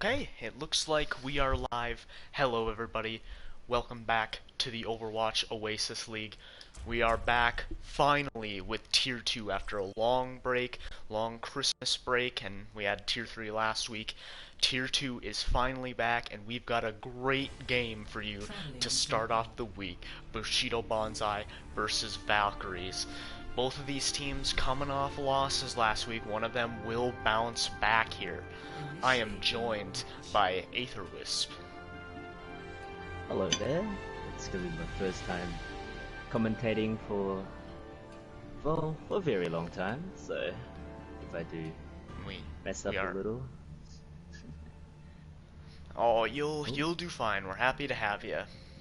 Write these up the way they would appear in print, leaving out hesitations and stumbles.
Okay, it looks like we are live. Hello everybody. Welcome back to the Overwatch Oasis League. We are back finally with Tier 2 after a long break, long Christmas break, and we had Tier 3 last week. Tier 2 is finally back, and we've got a great game for you to start off the week. Bushido Banzai versus Valkyries. Both of these teams coming off losses last week. One of them will bounce back here. I am joined by Aetherwisp. Hello there. It's gonna be my first time commentating for a very long time. So if I do mess up a little, oh, you'll do fine. We're happy to have you.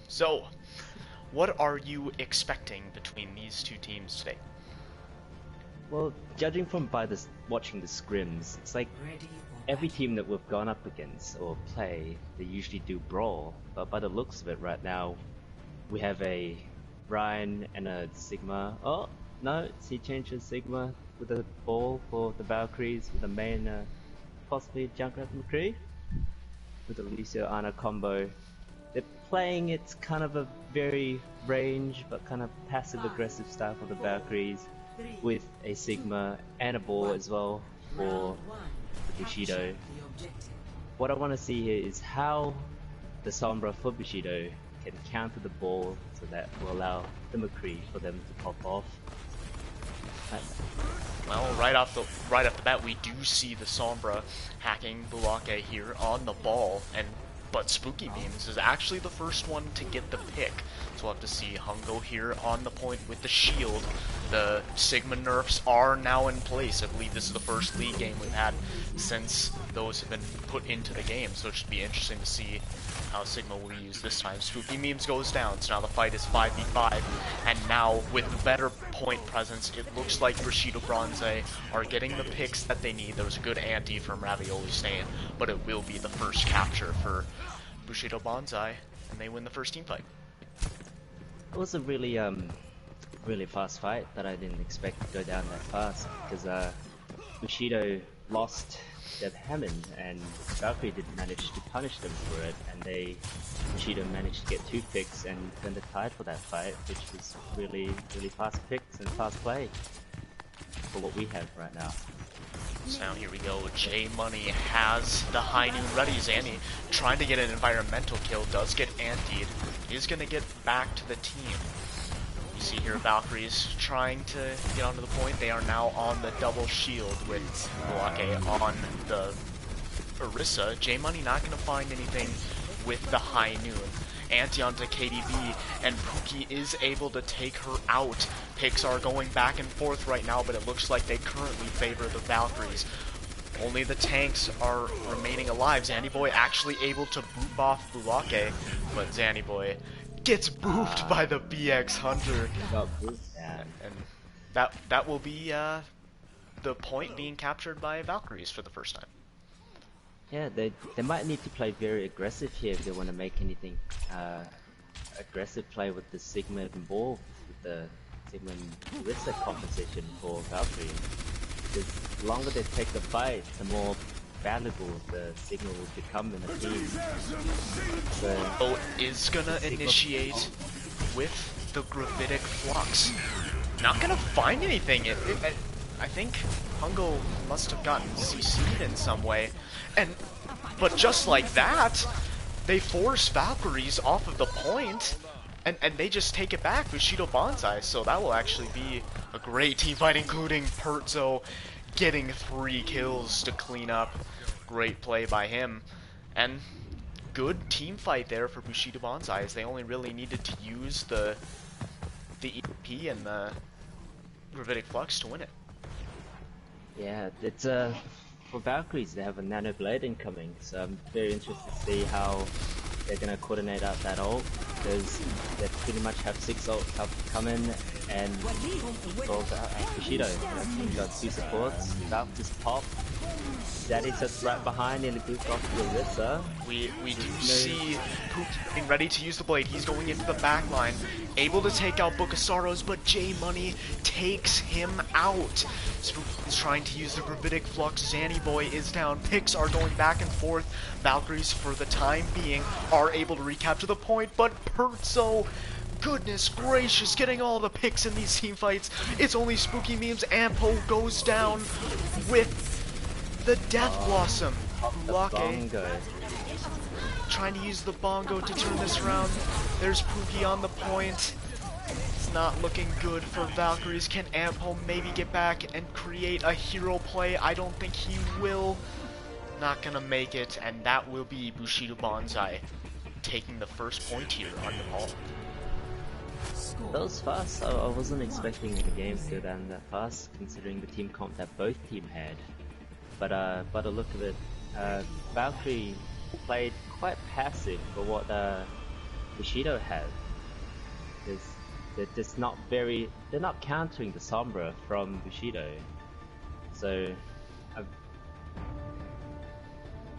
So, what are you expecting between these two teams today? well, judging from watching the scrims, it's like every team that we've gone up against or play, they usually do brawl. But by the looks of it right now, we have a Ryan and a Sigma. Oh no, he changed his Sigma with a ball for the Valkyries with a main possibly Junkrat McCree with a Lucio Ana combo. They're playing it's kind of a very range but kind of passive aggressive style for the Valkyries with a Sigma and a ball as well for the Bushido. What I want to see here is how the Sombra for Bushido can counter the ball so that will allow the McCree for them to pop off. Well, right off the bat, we do see the Sombra hacking Bulake here on the ball, but Spooky Beams is actually the first one to get the pick. So we'll have to see Hungo here on the point with the shield. The Sigma nerfs are now in place. I believe this is the first league game we've had since those have been put into the game, so it should be interesting to see how Sigma will use this time. Spooky Memes goes down, so now the fight is 5v5, and now with better point presence, it looks like Bushido Banzai are getting the picks that they need. There was a good ante from Ravioli Stain, but it will be the first capture for Bushido Banzai, and they win the first team fight. It was a really fast fight that I didn't expect to go down that fast because Bushido lost their Hammond and Valkyrie didn't manage to punish them for it, and Bushido managed to get 2 picks and turned the tide for that fight, which was really fast picks and fast play for what we have right now. So now here we go, J Money has the high noon ready. Zanny trying to get an environmental kill, does get antied, is going to get back to the team. You see here Valkyries trying to get onto the point. They are now on the double shield with Bulake on the Orisa. J Money not going to find anything with the high noon. Anti onto KDB, and Pookie is able to take her out. Picks are going back and forth right now, but it looks like they currently favor the Valkyries. Only the tanks are remaining alive. Zannyboy actually able to boop off Bulake, but Zannyboy gets booped by the BX Hunter. And that will be the point being captured by Valkyries for the first time. Yeah, they might need to play very aggressive here if they want to make anything aggressive play with the Sigma involved with the Sigma and Orisa composition for Valkyrie. Because the longer they take the fight, the more valuable the Sigma will become in a team. So is gonna initiate with the Gravitic Flux. Not gonna find anything. I think Hungo must have gotten CC'd in some way. But just like that, they force Valkyries off of the point, and they just take it back, Bushido Banzai, so that will actually be a great team fight, including Pertzo getting 3 kills to clean up. Great play by him, and good team fight there for Bushido Banzai, as they only really needed to use the EP and the Gravitic Flux to win it. Yeah, it's for Valkyries, they have a Nano Blade incoming, so I'm very interested to see how they're going to coordinate out that ult, because they pretty much have 6 ults up come in and roll out Bushido. We've got 2 supports, Valkyries pop, Daddy's just right behind in the goose off Larissa. We do see Pook getting ready to use the blade. He's going into the back line, able to take out Book of Sorrows, but J Money takes him out. Spook is trying to use the Gravitic Flux. Zanny Boy is down. Picks are going back and forth. Valkyries, for the time being, are able to recapture the point, but Perzo, goodness gracious, getting all the picks in these team fights. It's only Spooky Memes. Ampo goes down with the Death Blossom. Ulake trying to use the bongo to turn this around. There's Pookie on the point. It's not looking good for Valkyries. Can Ampo maybe get back and create a hero play? I don't think he will. Not gonna make it, and that will be Bushido Banzai taking the first point here on Nepal. That was fast. I wasn't expecting the game to go down that fast, considering the team comp that both team had. But by the look of it, Valkyrie played quite passive for what Bushido had. They're just not they're not countering the Sombra from Bushido. So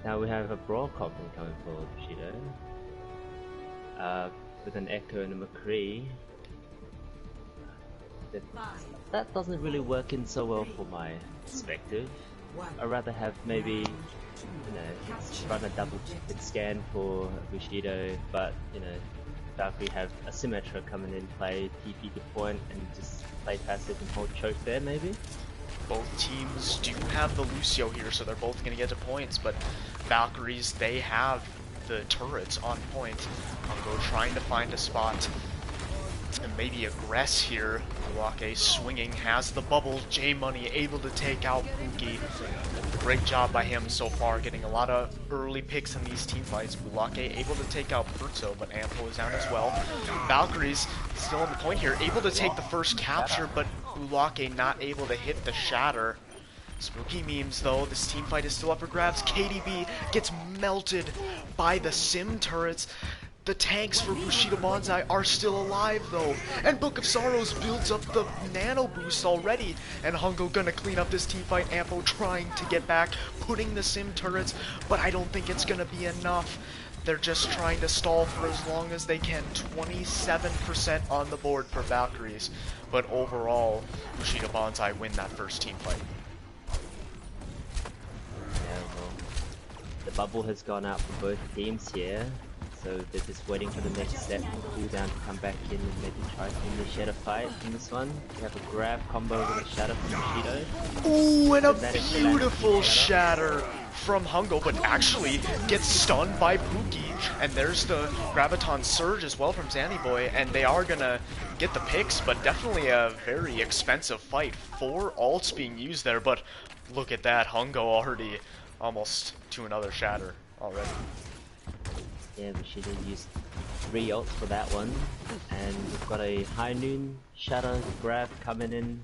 now we have a Brawl Coffin coming for Bushido. With an Echo and a McCree. That doesn't really work in so well for my perspective. I'd rather have maybe, run a double scan for Bushido, but, Valkyrie have a Symmetra coming in, play TP to point, and just play passive and hold choke there, maybe? Both teams do have the Lucio here, so they're both going to get to points, but Valkyries, they have the turrets on point. Hongo trying to find a spot and maybe aggress here. Ulake swinging, has the bubble. J Money able to take out Pookie. Great job by him so far, getting a lot of early picks in these team fights. Ulake able to take out Perzo, but Ampo is down as well. Valkyries still on the point here, able to take the first capture, but Ulake not able to hit the shatter. Spooky Memes though, this team fight is still up for grabs. KDB gets melted by the Sim turrets. The tanks for Bushido Banzai are still alive though, and Book of Sorrows builds up the nano boost already, and Hongo gonna clean up this team fight. Ampo trying to get back, putting the Sim turrets, but I don't think it's gonna be enough. They're just trying to stall for as long as they can. 27% on the board for Valkyries, but overall, Bushido Banzai win that first team fight. Yeah, well, the bubble has gone out for both teams here. So they're just waiting for the next step for cooldown to come back in and maybe try to initiate a fight in this one. We have a grab combo with a shatter from Bushido. Ooh, and a beautiful shatter from Hongo, but actually gets stunned by Pookie. And there's the Graviton Surge as well from Zanny Boy, and they are gonna get the picks, but definitely a very expensive fight. 4 ults being used there, but look at that, Hongo already almost to another shatter already. Yeah, Bushido used 3 ults for that one, and we've got a High Noon Shadow grab coming in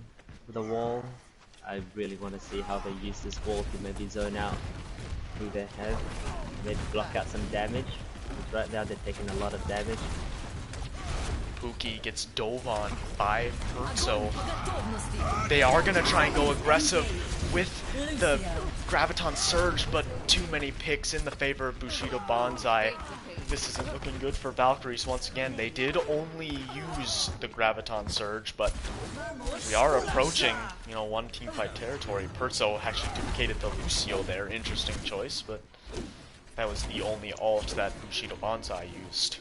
with a wall. I really want to see how they use this wall to maybe zone out who they have, maybe block out some damage, because right now they're taking a lot of damage. Pookie gets dove on by Perzo. They are gonna try and go aggressive with the Graviton Surge, but too many picks in the favor of Bushido Banzai. This isn't looking good for Valkyries once again. They did only use the Graviton Surge, but we are approaching, one team fight territory. Perzo actually duplicated the Lucio there. Interesting choice, but that was the only ult that Bushido Banzai used.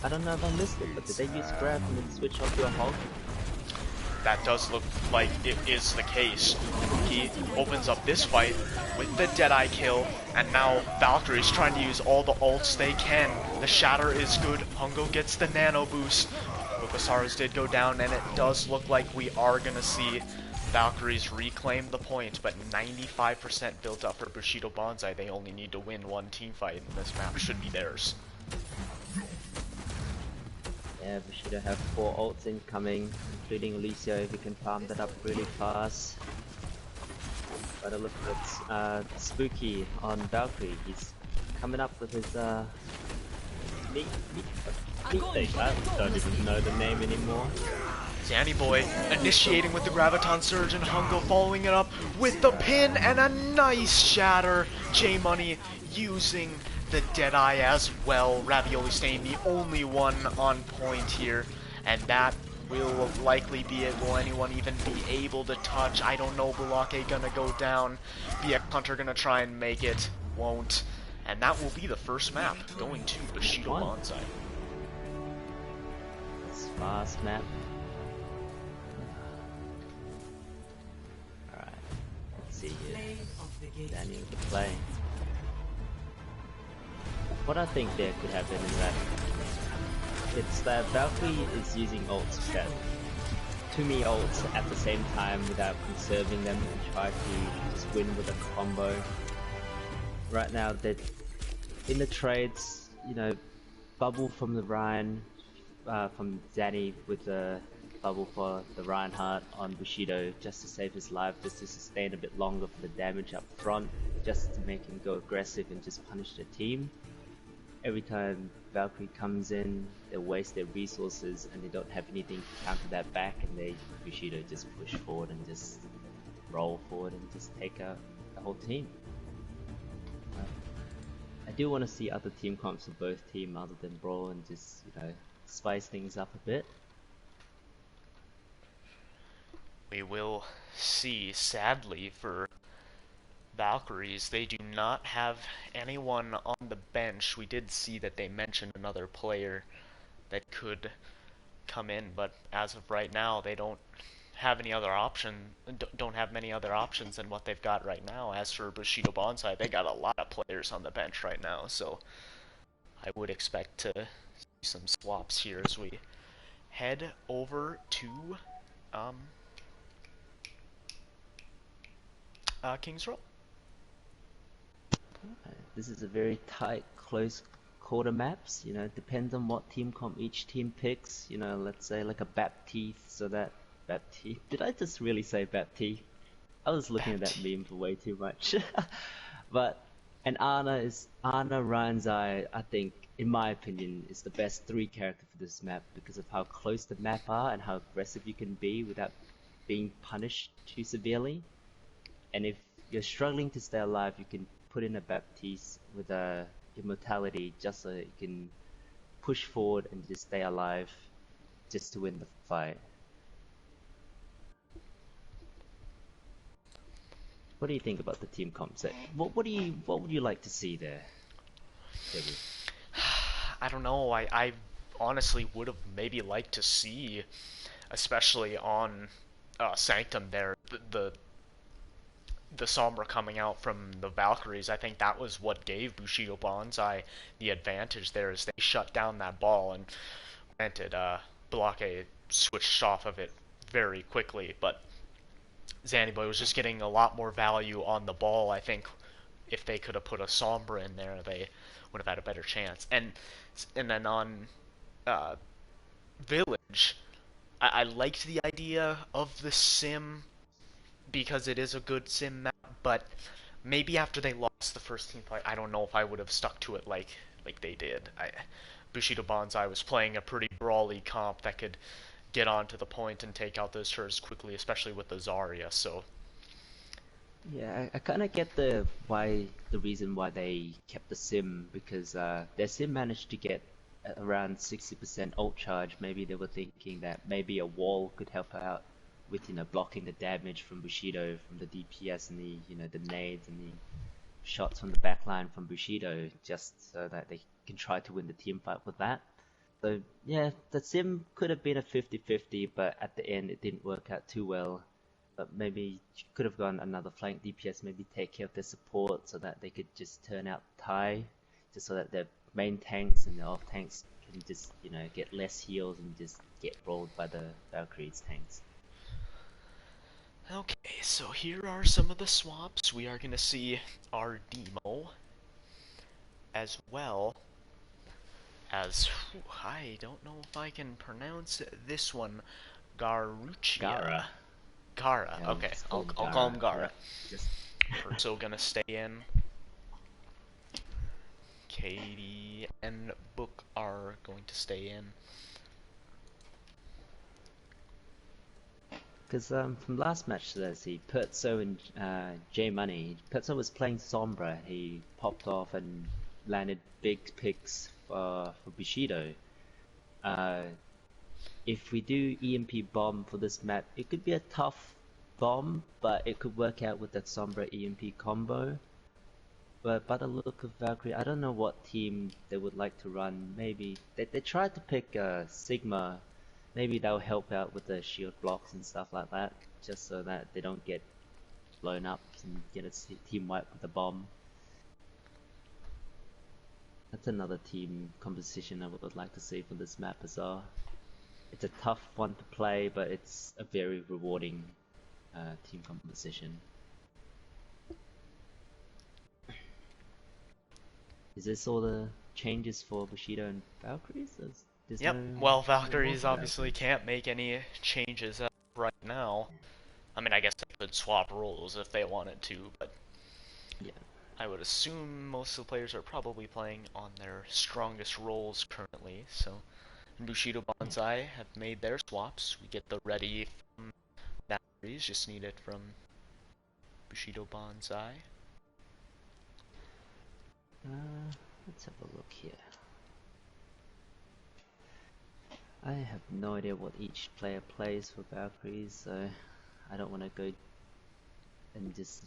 I don't know if I missed it, but did they use grab and then switch off your Hulk? That does look like it is the case. He opens up this fight with the Deadeye kill, and now Valkyrie's trying to use all the ults they can. The shatter is good. Hongo gets the nano boost. Bokasaurus did go down, and it does look like we are gonna see Valkyries reclaim the point, but 95% built up for Bushido Banzai. They only need to win 1 team fight, and this map should be theirs. Yeah, Bushido have 4 ults incoming, including Lucio if he can farm that up really fast. But a look at Spooky on Valkyrie. He's coming up with his meat thing. I don't even know the name anymore. Zanny Boy initiating with the Graviton Surge and Hungo following it up with the pin and a nice shatter. J-Money using the Deadeye as well. Ravioli staying the only one on point here. And that will likely be it. Will anyone even be able to touch? I don't know. Bulake gonna go down. BX Hunter gonna try and make it. Won't. And that will be the first map going to Bushido Banzai. It's fast map. Alright, let's see here. Daniel with the play. What I think there could happen is that it's that Valkyrie is using ults that too many ults at the same time without conserving them and try to just win with a combo. Right now that in the trades, you know, bubble from the Ryan, from Zanny with the bubble for the Reinhardt on Bushido just to save his life, just to sustain a bit longer for the damage up front, just to make him go aggressive and just punish the team. Every time Valkyrie comes in, they waste their resources and they don't have anything to counter that back, and Bushido just push forward and just roll forward and just take out the whole team. I do want to see other team comps for both teams other than Brawl and just, you know, spice things up a bit. We will see. Sadly for Valkyries, they do not have anyone on the bench. We did see that they mentioned another player that could come in, but as of right now, they don't have any other don't have many other options than what they've got right now. As for Bushido Banzai, they got a lot of players on the bench right now, so I would expect to see some swaps here as we head over to King's Row. This is a very tight, close quarter maps. You know, it depends on what team comp each team picks. You know, let's say like a Baptiste, so that Baptiste. Did I just really say Baptiste? I was looking at that meme for way too much. But Ana Banzai, I think, in my opinion, is the best 3 character for this map because of how close the map are and how aggressive you can be without being punished too severely. And if you're struggling to stay alive, you can put in a Baptiste with a immortality just so you can push forward and just stay alive just to win the fight. What do you think about the team comp set? What would you like to see there, Debbie? I don't know. I honestly would have maybe liked to see, especially on Sanctum there, the Sombra coming out from the Valkyries. I think that was what gave Bushido Banzai the advantage there, is they shut down that ball, and granted, Bulake switched off of it very quickly, but Zanny Boy was just getting a lot more value on the ball. I think if they could have put a Sombra in there, they would have had a better chance. And then on Village, I liked the idea of the sim because it is a good sim map, but maybe after they lost the first team fight, I don't know if I would have stuck to it like they did. Bushido Banzai was playing a pretty brawly comp that could get onto the point and take out those turrets quickly, especially with the Zarya, so... Yeah, I kind of get the reason why they kept the sim, because their sim managed to get around 60% ult charge. Maybe they were thinking that maybe a wall could help out with, you know, blocking the damage from Bushido, from the DPS and the, you know, the nades and the shots from the backline from Bushido, just so that they can try to win the team fight with that. So yeah, the sim could have been a 50-50, but at the end it didn't work out too well. But maybe could have gone another flank DPS, maybe take care of their support so that they could just turn out Tai, just so that their main tanks and the off tanks can just, you know, get less heals and just get rolled by the Valkyries tanks. Okay, so here are some of the swaps. We are going to see our Demo, as well as, I don't know if I can pronounce this one, Garuchia. Gara, Yeah, okay, I'll call him Gara. Perso gonna stay in. Katie and Book are going to stay in. because from last match, let's see, Pertso and J Money. Pertso was playing Sombra. He popped off and landed big picks for Bushido. If we do EMP bomb for this map, it could be a tough bomb, but it could work out with that Sombra EMP combo. But by the look of Valkyrie, I don't know what team they would like to run. Maybe they tried to pick Sigma. Maybe they'll help out with the shield blocks and stuff like that, just so that they don't get blown up and get a team wipe with a bomb. That's another team composition I would like to see for this map as well. It's a tough one to play, but it's a very rewarding team composition. Is this all the changes for Bushido and Valkyries? Yep, well, Valkyries obviously can't make any changes right now. I mean, I guess they could swap roles if they wanted to, but yeah. I would assume most of the players are probably playing on their strongest roles currently, so Bushido Banzai have made their swaps. We get the ready from Valkyries, just need it from Bushido Banzai. Let's have a look here. I have no idea what each player plays for Valkyries, so I don't want to go and just,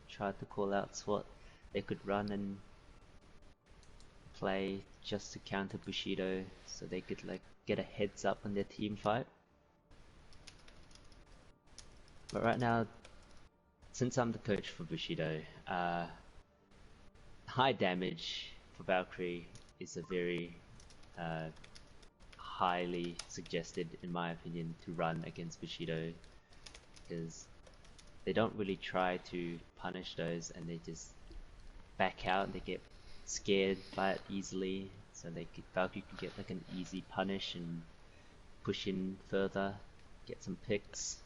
try to call out what they could run and play just to counter Bushido, so they could get a heads up on their team fight. But right now, since I'm the coach for Bushido, high damage for Valkyrie is a very highly suggested, in my opinion, to run against Bushido, because they don't really try to punish those, and they just back out. They get scared by it easily, so Valkyrie can get an easy punish and push in further, get some picks,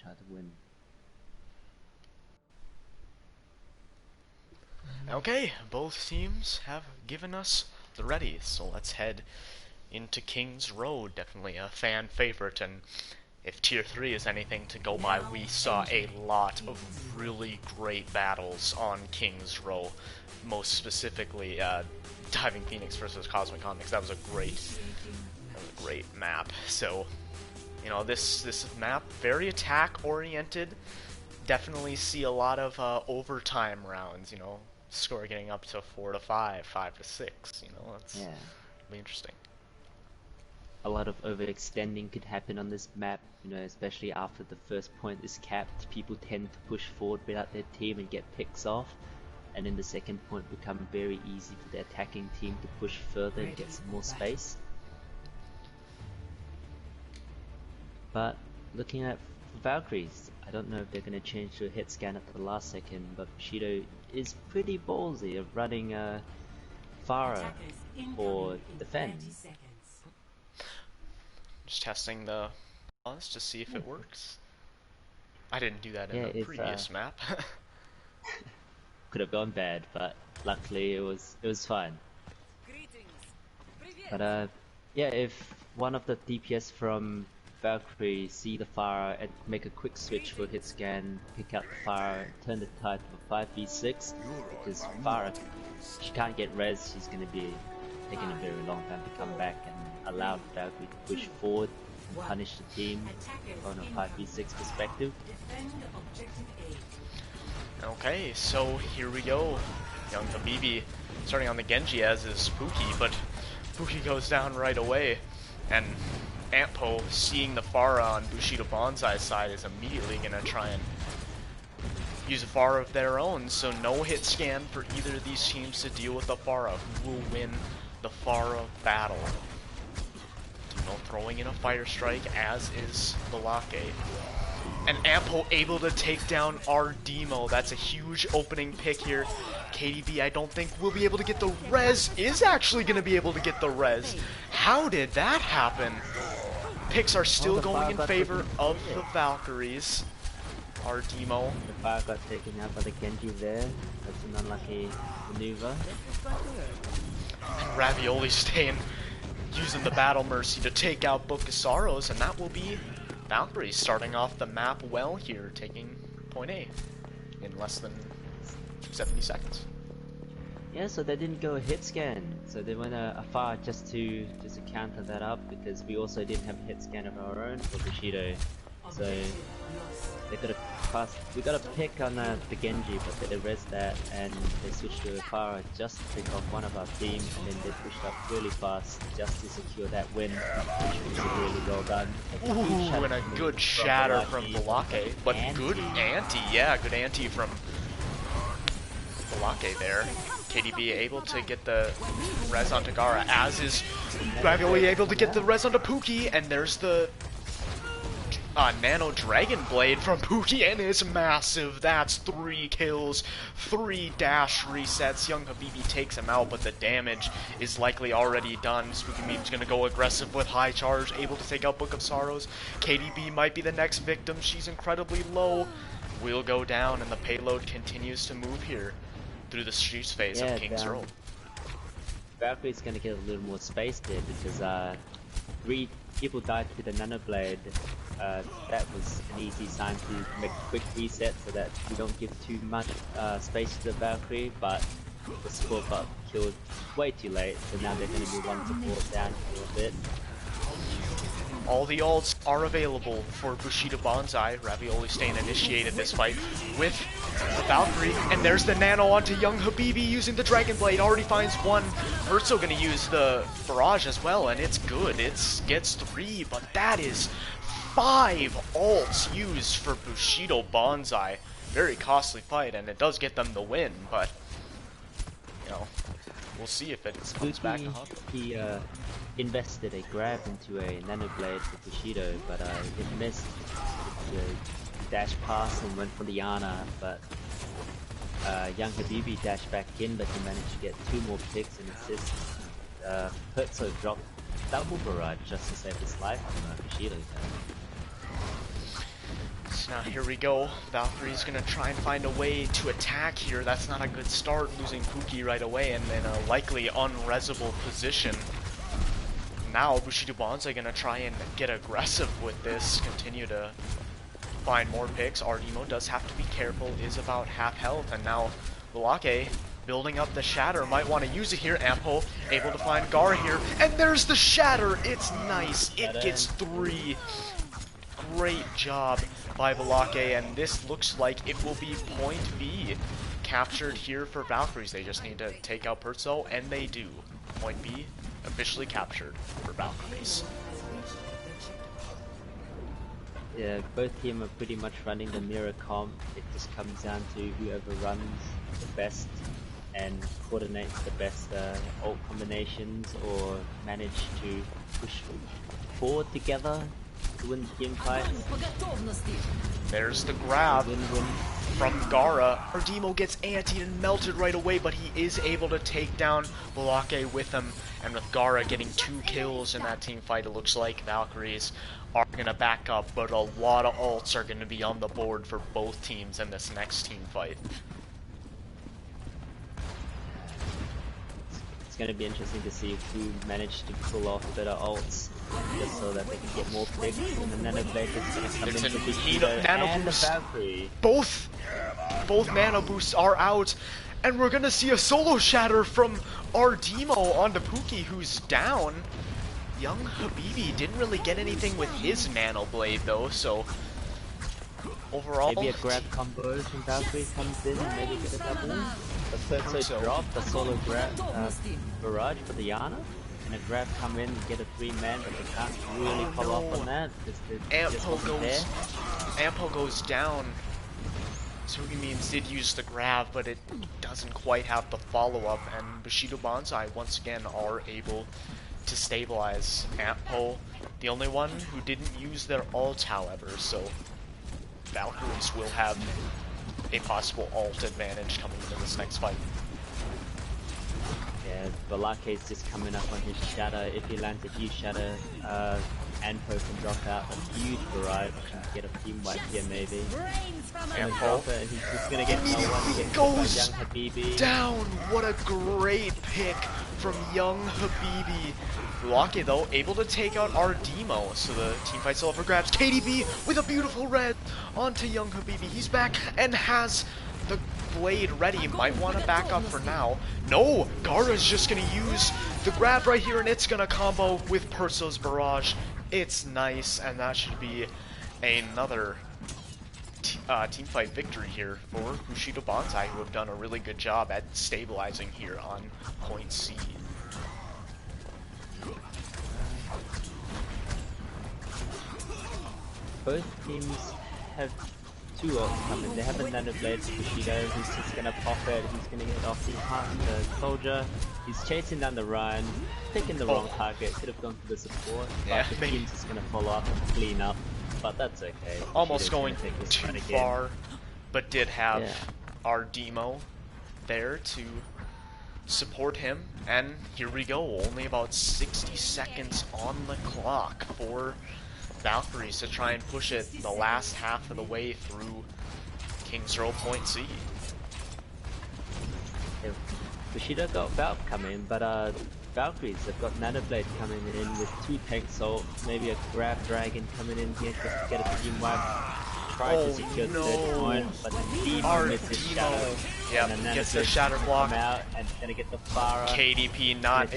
try to win. Okay, both teams have given us the ready, so let's head into King's Road. Definitely a fan favorite, and if Tier 3 is anything to go by, we saw a lot of really great battles on King's Row. Most specifically, Diving Phoenix versus Cosmic Comics. That was a great map. So, this map, very attack-oriented. Definitely see a lot of overtime rounds, score getting up to 4 to 5, 5 to 6, that's really interesting. A lot of overextending could happen on this map, especially after the first point is capped. People tend to push forward without their team and get picks off, and then the second point become very easy for the attacking team to push further and get some more space. But looking at Valkyries, I don't know if they're going to change to a hit scan at the last second, but Bushido is pretty ballsy of running Farah for defend. Just testing the pause to see if it works. I didn't do that in the previous map. Could have gone bad, but luckily it was fine. But if one of the DPS from Valkyrie see the Farah and make a quick switch for hit scan, pick out the Farah, turn the tide to a 5v6, because Farah, she can't get res, she's going to be taking a very long time to come back, and allow Valkyrie to push forward and punish the team on a 5v6 perspective. Okay, so here we go. Young Habibi starting on the Genji as is Spooky, but Spooky goes down right away, and Ampo, seeing the Farah on Bushido Banzai's side, is immediately going to try and use a Farah of their own, so no hit scan for either of these teams to deal with the Farah. Who will win the Farah battle? Throwing in a Fire Strike, as is Balake. And Ampo able to take down our Demo. That's a huge opening pick here. KDB, I don't think will be able to get the res. Is actually going to be able to get the res. How did that happen? Picks are still going in favor of the Valkyries. Our Demo. The Fire got taken out by the Genji there. That's an unlucky maneuver. And Ravioli staying, using the Battle Mercy to take out Book of Sorrows, and that will be Valkyries starting off the map well here, taking point A in less than 70 seconds. Yeah, so they didn't go a hit scan, so they went afar just to counter that up, because we also didn't have a hit scan of our own for Bushido. So they got a pass. We got a pick on the Genji, but they res that and they switched to Afara just to pick off one of our team, and then they pushed up really fast just to secure that win, which was really well done. Ooh, and a good shatter from Valkyrie, but good anti, yeah, good anti from Valkyrie there. KDB able to get the res onto Gara, as is Ravioli able to get the res onto Pookie, and there's the Nano Dragon Blade from Pookie, and it's massive. That's 3 kills, 3 dash resets. Young Habibi takes him out, but the damage is likely already done. Spooky Meme's gonna go aggressive with high charge, able to take out Book of Sorrows. KDB might be the next victim. She's incredibly low. Will go down, and the payload continues to move here through the streets phase of King's Row. Valkyrie's gonna get a little more space there because 3 people died to the Nano Blade. That was an easy sign to make a quick reset so that we don't give too much space to the Valkyrie, but the support got killed way too late, so now they're going to move on support down a little bit. All the ults are available for Bushido Banzai. Ravioli staying initiated this fight with the Valkyrie, and there's the nano onto Young Habibi using the Dragon Blade. Already finds one. Urso gonna use the barrage as well, and it's good. It gets 3, but that is 5 ults used for Bushido Banzai. Very costly fight, and it does get them the win, but you know, we'll see if it comes back to haunt them. He invested a grab into a Nano Blade for Bushido, but it missed the dash pass and went for the Ana, but Young Habibi dashed back in, but he managed to get 2 more picks and assists. Herzo dropped double barrage just to save his life from Bushido. So now here we go. Valkyrie's gonna try and find a way to attack here. That's not a good start, losing Pookie right away and in a likely unresable position. Now Bushido Banzai gonna try and get aggressive with this, continue to find more picks. Ardemo does have to be careful, is about half health, and now Valake building up the shatter, might want to use it here. Ampo able to find Gara here, and there's the shatter. It's nice. It gets 3. Great job by Valake, and this looks like it will be point B captured here for Valkyries. They just need to take out Perzo, and they do. Point B officially captured for Valkyries. Yeah, both teams are pretty much running the mirror comp. It just comes down to whoever runs the best and coordinates the best ult combinations, or manage to push forward together to win the team fight. There's the grab from Gara. Ardemo gets antied and melted right away, but he is able to take down Valake with him. And with Gara getting 2 kills in that team fight, it looks like Valkyries are going to back up, but a lot of ults are going to be on the board for both teams in this next team fight. It's going to be interesting to see who managed to pull off better ults, just so that they can get more picks. And the Nano Blade is going to come into the nano and boost. the Valkyrie. Both nano boosts are out, and we're going to see a solo shatter from Ardemo onto Pookie, who's down. Young Habibi didn't really get anything with his Nano Blade though, so overall... Maybe a grab combo from Valkyrie comes in and maybe get a double. The first drop, the solo grab barrage for the Yana, and a grab come in and get a 3-man, but they can't really follow up on that. Ampo goes down. Spooky Memes did use the grab, but it doesn't quite have the follow-up, and Bushido Banzai once again are able to stabilize Ampo, the only one who didn't use their ult, however, so Valkyries will have a possible ult advantage coming into this next fight. Yeah, Valake's just coming up on his shatter. If he lands a huge shatter, Anpo can drop out a huge barrage and get a team wipe here maybe. And Anpo he's just gonna get no one, get hit by goes young Habibi. down. What a great pick from young Habibi. Luake though, able to take out our Demo, so the team fight still up for grabs. KDB with a beautiful red onto young Habibi. He's back and has the blade ready. Might want to back up for now. No, Gara's just gonna use the grab right here, and it's gonna combo with Perso's barrage. It's nice, and that should be another team fight victory here for Bushido Banzai, who have done a really good job at stabilizing here on point C. Both teams have two ults coming. They have a Nano Blade for Bushido, who's just gonna pop it, he's gonna get off the soldier. He's chasing down the Ryan, picking the wrong target, could have gone for the support, but the team's just gonna follow up and clean up, but that's okay. Almost going too far, but did have our Demo there to support him, and here we go, only about 60 seconds on the clock for Valkyries to try and push it the last half of the way through King's Row Point C. Yeah, Bushido got Valk coming, but Valkyries have got Nano Blade coming in with 2 tank salt, maybe a grab dragon coming in here to get a team wipe. Try to secure the third point, but the Demo misses Shadow. Yep, gets the shatter block. Out and gonna get the Farah. KDP not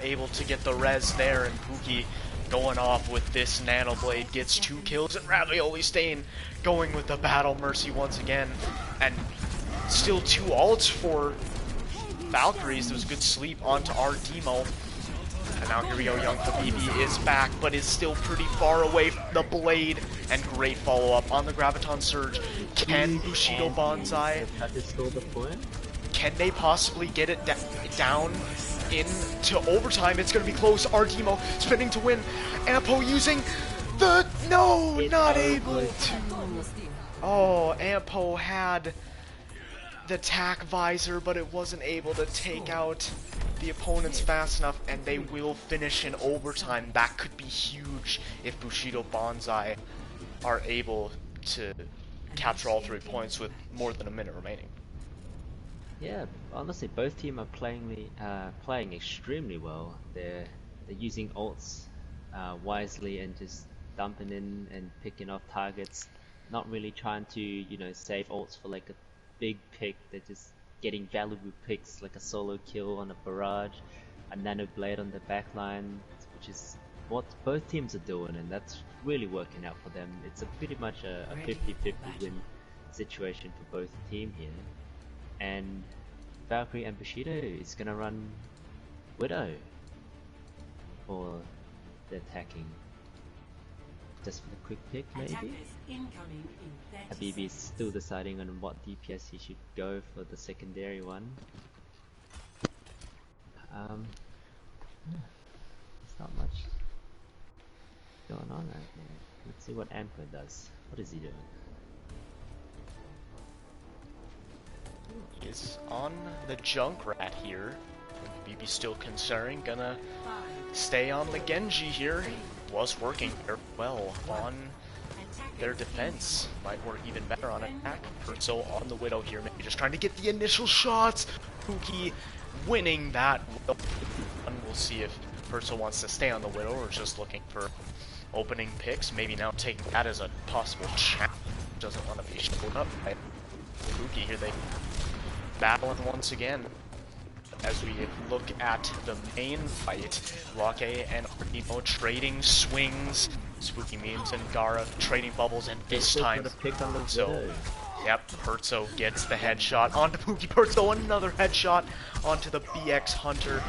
able to get the res there, and Pookie going off with this Nano Blade gets 2 kills, and Ravioli Stain going with the Battle Mercy once again, and still 2 ults for Valkyries. There was a good sleep onto our Demo. And now here we go, young Habibi is back, but is still pretty far away from the blade. And great follow-up on the Graviton Surge. Can Bushido Banzai, can they possibly get it down into overtime? It's going to be close. Our Demo spinning to win. Ampo using the... No, not able to. Oh, Ampo had the tack visor, but it wasn't able to take out the opponents fast enough, and they will finish in overtime. That could be huge if Bushido Banzai are able to capture all 3 points with more than a minute remaining. Yeah, honestly, both teams are playing extremely well. They're using ults wisely and just dumping in and picking off targets. Not really trying to, save ults for like a big pick. They're just getting valuable picks like a solo kill on a barrage, a Nano Blade on the backline, which is what both teams are doing, and that's really working out for them. It's pretty much a 50-50 win situation for both teams here. And Valkyrie and Bushido is gonna run Widow for the attacking. Just for the quick pick, maybe? Habibi is still deciding on what DPS he should go for the secondary one. There's not much going on right there. Let's see what Ampo does. What is he doing? Is on the Junkrat here. BB still concerning, gonna stay on the Genji here. Was working very well on their defense. Might work even better on attack. So on the Widow here, maybe just trying to get the initial shots. Pookie winning that. And we'll see if Perso wants to stay on the Widow or just looking for opening picks. Maybe now taking that as a possible challenge. Doesn't want to be showed up by Pookie here. They battling once again. As we look at the main fight, Luake and Ardemo trading swings, Spooky Memes and Gara trading bubbles, and this time, Perzo gets the headshot onto Pookie. Perzo another headshot onto the BX Hunter,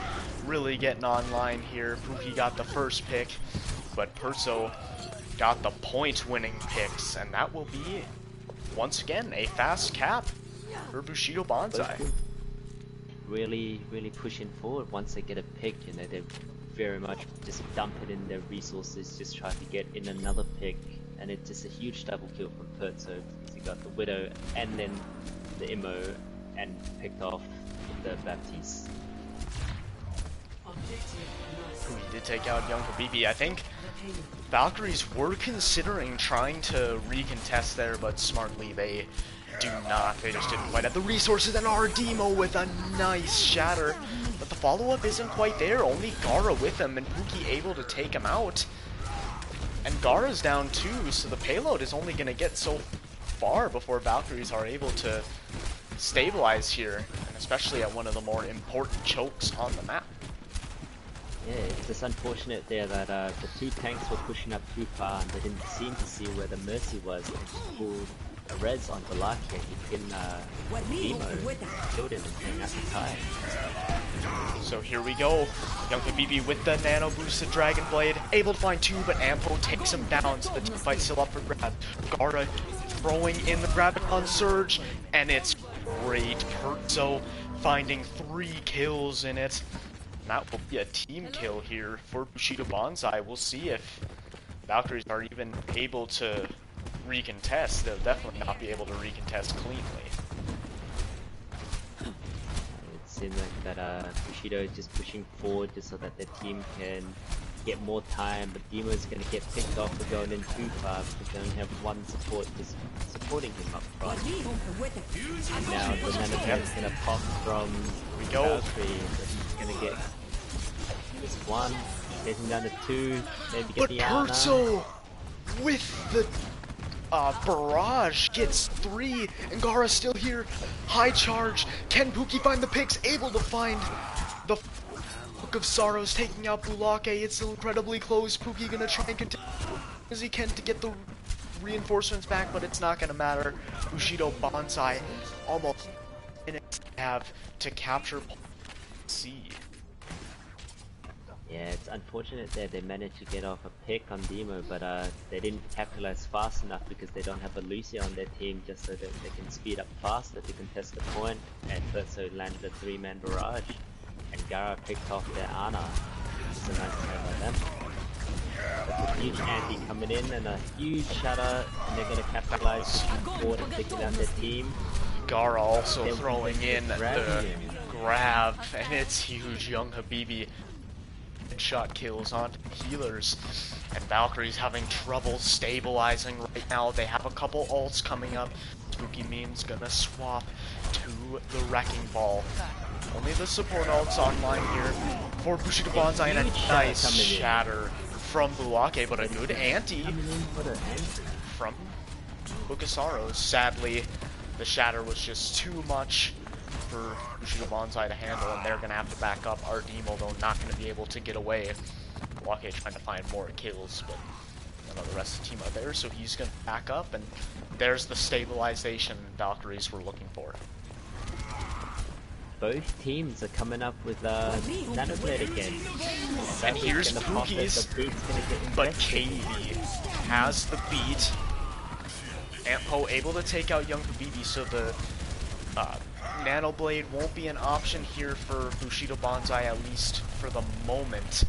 really getting online here. Pookie got the first pick, but Perzo got the point-winning picks, and that will be, once again, a fast cap for Bushido Banzai. Really pushing forward. Once they get a pick, they very much just dump it in their resources, just try to get in another pick, and it's just a huge double kill from Perzo because he got the Widow and then the Immo and picked off the Baptiste. He did take out young Habibi. I think Valkyries were considering trying to recontest there, but smartly they do not. They just didn't quite have the resources, and Ardemo with a nice shatter. But the follow-up isn't quite there. Only Gara with him, and Pookie able to take him out. And Gara's down too, so the payload is only going to get so far before Valkyries are able to stabilize here, and especially at one of the more important chokes on the map. Yeah, it's just unfortunate there that the two tanks were pushing up too far and they didn't seem to see where the Mercy was and just pulled a res on Valkyrie. He can Demo killed him and came out to tie. So here we go. Young Habibi with the nano boosted Dragon Blade, able to find two, but Ampo takes him down, so the team fight's still up for grabs. Gara throwing in the Graviton Surge, and it's great. Perzo finding 3 kills in it. That will be a team kill here for Bushido Banzai. We'll see if Valkyries are even able to recontest. They'll definitely not be able to recontest cleanly. It seems like that Bushido is just pushing forward just so that their team can get more time, but Demo's going to get picked off for going in too far because they only have one support just supporting him up front. And now the Nanoblade is going to pop from Valkyrie, so he's going to get this one, getting down to 2, maybe get the Ana. But Perzo with the barrage gets 3, and Gara's still here. High charge. Can Pookie find the picks? Able to find the Book of Sorrows, taking out Bulake. It's still incredibly close. Pookie gonna try and continue as he can to get the reinforcements back, but it's not gonna matter. Bushido Banzai almost minutes have to capture C. Yeah, it's unfortunate that they managed to get off a pick on Demo, but they didn't capitalize fast enough because they don't have a Lucia on their team just so that they can speed up faster to contest the point, and Perzo landed a 3-man barrage, and Gara picked off their Ana. It's a nice play by them. That's a huge anti coming in and a huge shatter, and they're going to capitalize forward and taking out their team. Gara also throwing in the grab, and it's huge. Young Habibi shot kills on healers, and Valkyrie's having trouble stabilizing right now. They have a couple ults coming up. Spooky Meme's gonna swap to the Wrecking Ball. Only the support ults online here for Bushido Banzai, and a nice shatter from Bulake, but a good anti from Book of Sorrows. Sadly, the shatter was just too much for Bushido Banzai to handle, and they're going to have to back up. Ardemo, though, not going to be able to get away. Bulake trying to find more kills, but none of the rest of the team are there, so he's going to back up, and there's the stabilization Valkyries were looking for. Both teams are coming up with Nanoblade again. And here's Pookie's, but KD has the beat. Ampo able to take out young Habibi, so the Nanoblade won't be an option here for Bushido Banzai, at least for the moment.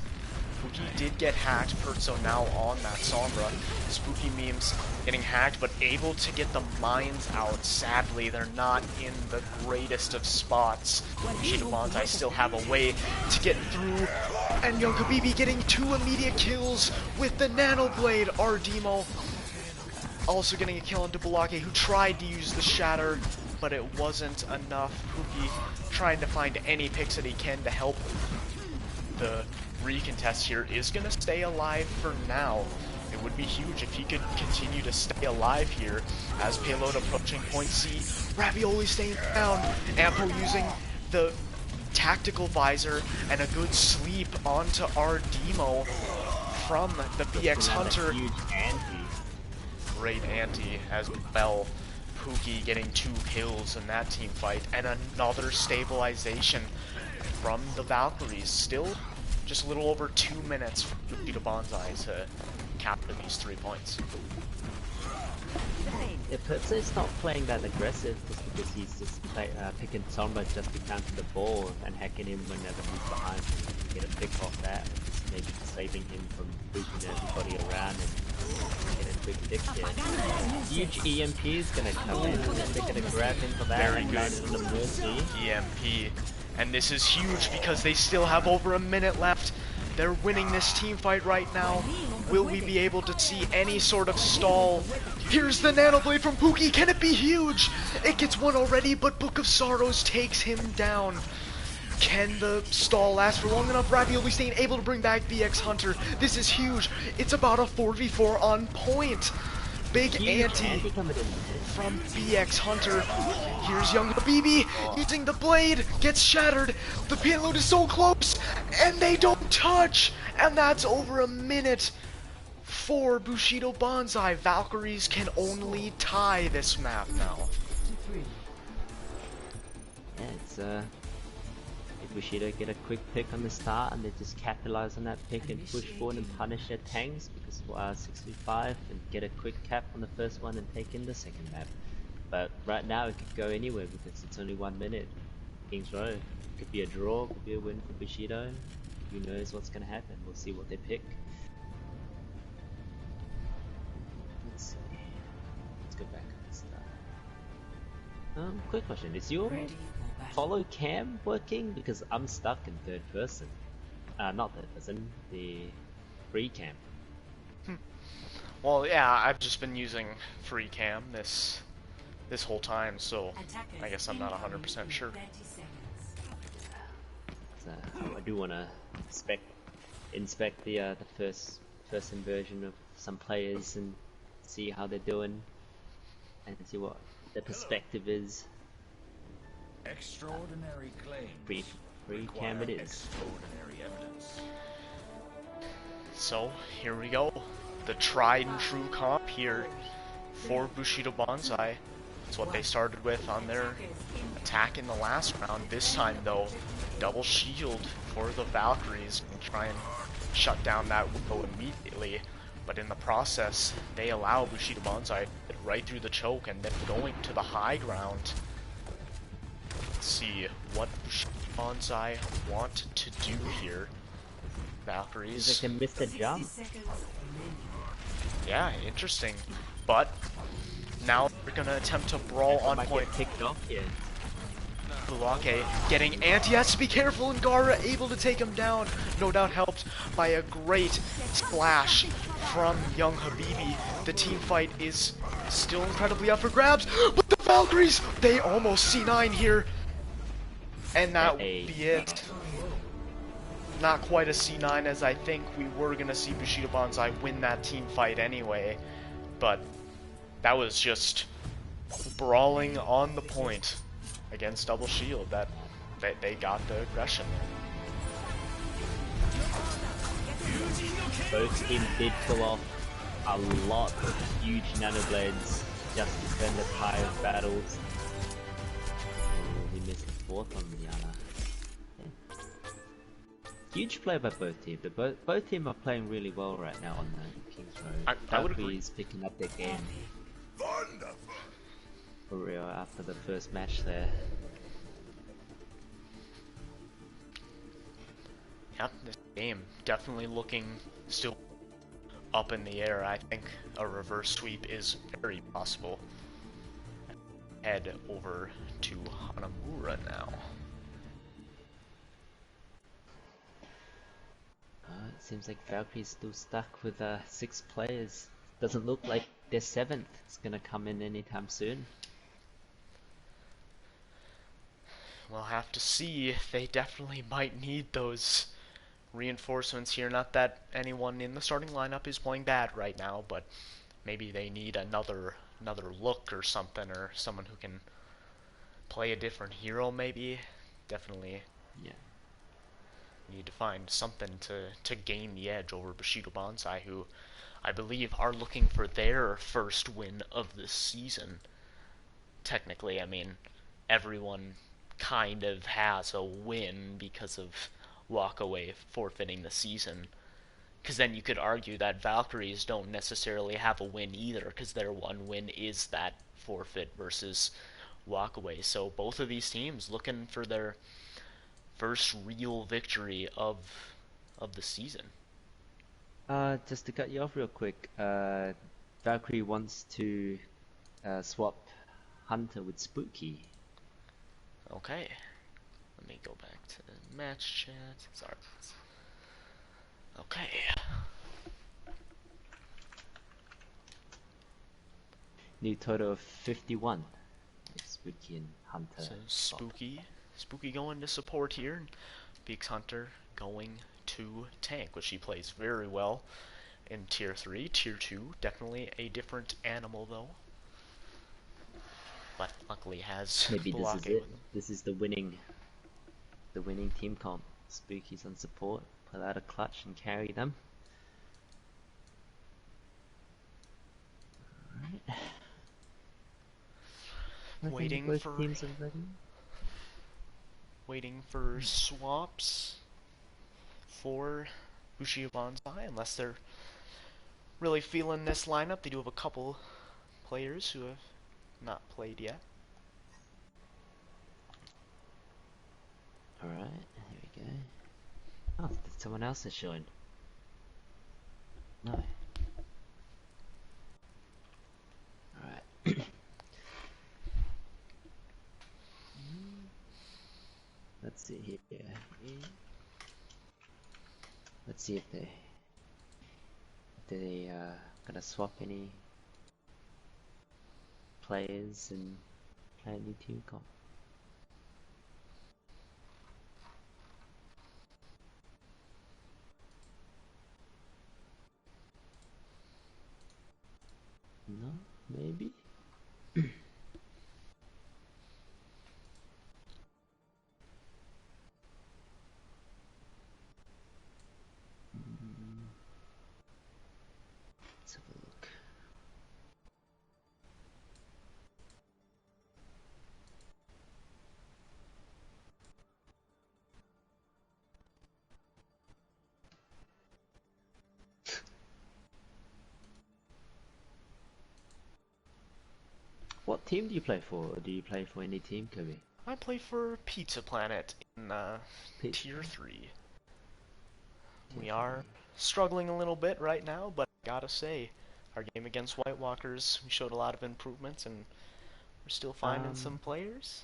Pookie did get hacked. Perzo now on that Sombra. Spooky Memes getting hacked, but able to get the mines out. Sadly, they're not in the greatest of spots. Bushido Banzai still have a way to get through. And young Habibi getting 2 immediate kills with the Nanoblade. Ardemo also getting a kill on Bulake, who tried to use the shatter, but it wasn't enough. Pookie trying to find any picks that he can to help. The recontest here is going to stay alive for now. It would be huge if he could continue to stay alive here as payload approaching point C. Ravioli staying down. Ampo using the tactical visor and a good sleep onto Ardemo from the BX Hunter. Huge anti. Great anti as well. Pookie getting 2 kills in that team fight, and another stabilization from the Valkyries. Still just a little over 2 minutes for Bushido Banzai to capture these 3 points. Yeah, Perzo's not playing that aggressive just because he's just picking Sombra just to counter the ball and hacking him whenever he's behind him to get a pick off that, and just maybe saving him from pushing everybody around and getting a quick pick there. Huge EMP is going to come in, and they're going to grab him for that. Very and good land it on the Mercy. EMP And this is huge because they still have over a minute left. They're winning this team fight right now. Will we be able to see any sort of stall? Here's the Nano Blade from Pookie. Can it be huge? It gets one already, but Book of Sorrows takes him down. Can the stall last for long enough? Ravioli Stain able to bring back BX Hunter. This is huge. It's about a 4v4 on point. Big anti from BX Hunter. Here's young Habibi using the blade. Gets shattered. The payload is so close. And they don't touch. And that's over a minute for Bushido Banzai. Valkyries can only tie this map now. Yeah, it's if Bushido get a quick pick on the start and they just capitalize on that pick and push forward and punish their tanks because 6v5 and get a quick cap on the first one and take in the second map. But right now it could go anywhere because it's only 1 minute. Kings Row. Could be a draw, could be a win for Bushido. Who knows what's gonna happen? We'll see what they pick. Let's see. Let's go back to the start. Quick question, is your follow cam working? Because I'm stuck in third person. Not third person, the free cam. Well, yeah, I've just been using free cam this whole time, so I guess I'm not 100% sure. So I do want to inspect the first person version of some players and see how they're doing and see what the perspective is. Extraordinary claims. Free cam it is. Extraordinary evidence. So here we go, the tried and true comp here for Bushido Banzai. It's what they started with on their attack in the last round. This time though, double shield for the Valkyries and try and shut down that OwO immediately. But in the process, they allow Bushido Banzai to get right through the choke and then going to the high ground. Let's see what Bushido Banzai want to do here. Valkyries. Seems like they missed a jump. Yeah, interesting. But now they're gonna attempt to brawl on point. Get kicked off here. Bulake getting anti, has to be careful, and Gara able to take him down. No doubt helped by a great splash from young Habibi. The team fight is still incredibly up for grabs, but the Valkyries, they almost C9 here. And that would be it. Not quite a C9, as I think we were gonna see Bushido Banzai win that team fight anyway. But that was just brawling on the point against double shield that they got the aggression. Both teams did pull off a lot of huge nano blades just to spend the tire of battles. Oh, we missed the fourth on Liana. Yeah. Huge play by both teams. Both teams are playing really well right now on the Kings Road. I would agree. Valkyries picking up their game. For real, after the first match there. Yep, this game definitely looking still up in the air. I think a reverse sweep is very possible. Head over to Hanamura now. It seems like Valkyrie's still stuck with 6 players. Doesn't look like their 7th is gonna come in anytime soon. We'll have to see. They definitely might need those reinforcements here. Not that anyone in the starting lineup is playing bad right now, but maybe they need another look or something, or someone who can play a different hero maybe. Definitely need to find something to gain the edge over Bushido Banzai, who I believe are looking for their first win of the season. Technically, I mean, everyone kind of has a win because of Walkaway forfeiting the season. Because then you could argue that Valkyries don't necessarily have a win either, because their one win is that forfeit versus Walkaway. So both of these teams looking for their first real victory of the season. Just to cut you off real quick, Valkyrie wants to swap Hunter with Spooky. Okay. Let me go back to match chat. Sorry. Okay. New total of 51. Spooky and Hunter. So Spooky going to support here, and Beaks Hunter going to tank, which he plays very well in Tier 3. Tier 2, definitely a different animal though. But luckily has Maybe this is blocking it. with him. This is the winning team comp. Spooky's on support, pull out a clutch and carry them. Alright. Waiting both for teams are ready. Waiting for swaps for Bushido Banzai, unless they're really feeling this lineup. They do have a couple players who have not played yet. Alright, here we go. Oh, someone else has joined. No. Alright. Let's see here. Let's see if they gonna swap any players and play a new team comp. No, maybe. Let's have a look. What team do you play for? Or do you play for any team, Kobe? I play for Pizza Planet in Tier 3. We are struggling a little bit right now, but I gotta say, our game against White Walkers, we showed a lot of improvements, and we're still finding some players.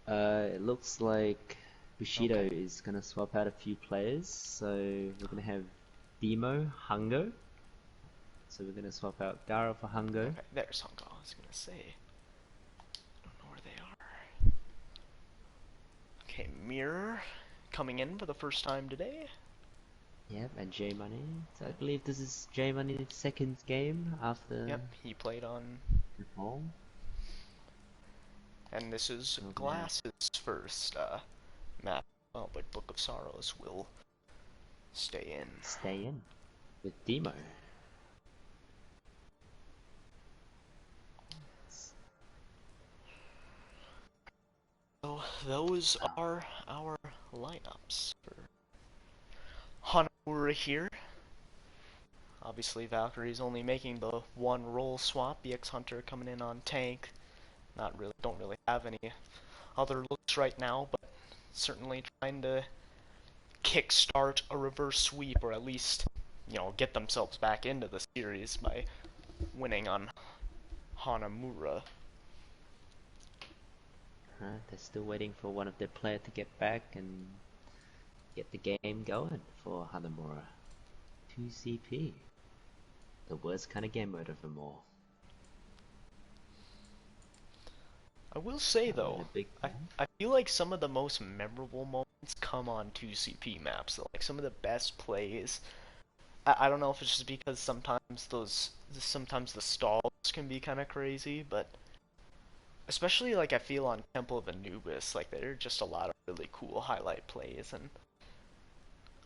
It looks like Bushido is gonna swap out a few players, so we're gonna have Demo, Hungo. So we're gonna swap out Gara for Hungo. Okay, there's Hungo. I was gonna say. I don't know where they are. Okay, Mirror coming in for the first time today. Yep, and J Money. So I believe this is J Money's second game after. Yep, he played on. Home. And this is Okay. Glass's first map. Oh, but Book of Sorrows will stay in. Stay in with Demo. So those are our lineups for Hanamura here. Obviously, Valkyries only making the one role swap. BX Hunter coming in on tank. Don't really have any other looks right now, but certainly trying to kickstart a reverse sweep, or at least, get themselves back into the series by winning on Hanamura. They're still waiting for one of their players to get back and get the game going for Hanamura. 2 CP. The worst kind of game mode of them all. I will say though, I feel like some of the most memorable moments come on 2 CP maps. So, like some of the best plays. I don't know if it's just because sometimes the stalls can be kind of crazy, but especially like I feel on Temple of Anubis, like there are just a lot of really cool highlight plays, and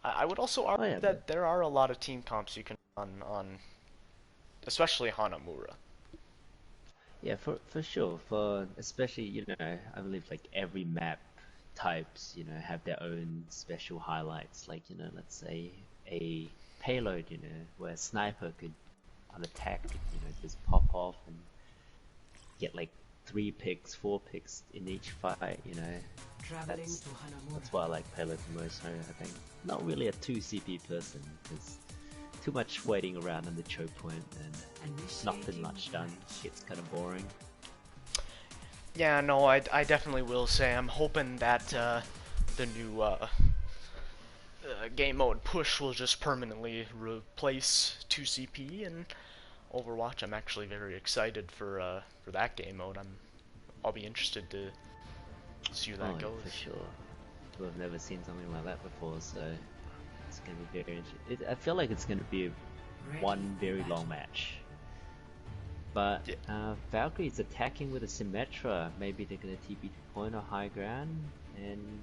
I would also argue that there are a lot of team comps you can run on, especially Hanamura. Yeah, for sure. For especially, I believe like every map types, have their own special highlights. Like, let's say a payload, where a sniper could on attack, just pop off and get like 3 picks, 4 picks in each fight, That's why I like payload the most. I think not really a 2 CP person, because too much waiting around on the choke point and nothing much done. Gets kind of boring. Yeah, no, I definitely will say I'm hoping that the new game mode push will just permanently replace 2CP and Overwatch. I'm actually very excited for that game mode. I'll be interested to see where that Yeah, goes. for sure. We've never seen something like that before, so it's gonna be very interesting. I feel like it's gonna be one very long match. But Yeah. Valkyrie's attacking with a Symmetra. Maybe they're gonna TP to point or high ground, and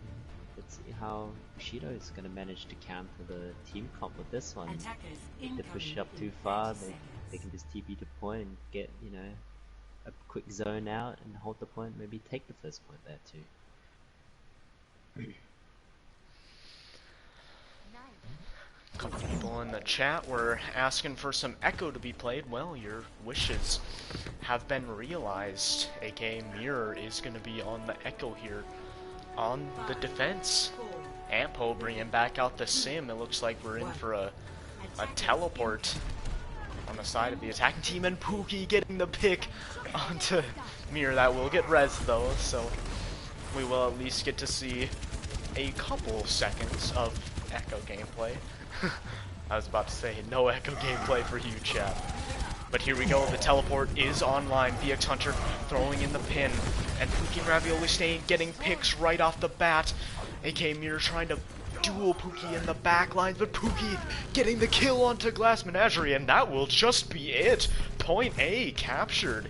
let's see how Bushido is gonna manage to counter the team comp with this one. If they push it up too far, they can just TP to point and get, you know, a quick zone out and hold the point, maybe take the first point there too. A couple people in the chat were asking for some Echo to be played. Well, your wishes have been realized. aka Mirror is going to be on the Echo here on the defense. Ampo bringing back out the Sim. It looks like we're in for a teleport on the side of the attacking team, and Pookie getting the pick onto Mirror. That will get res though, so we will at least get to see a couple seconds of Echo gameplay. I was about to say no Echo gameplay for you, chat. But here we go, the teleport is online. VX Hunter throwing in the pin, and Pookie and Ravioli staying, getting picks right off the bat. aka Mirror trying to duel Pookie in the back lines, but Pookie getting the kill onto Glass Menagerie, and that will just be it. Point A captured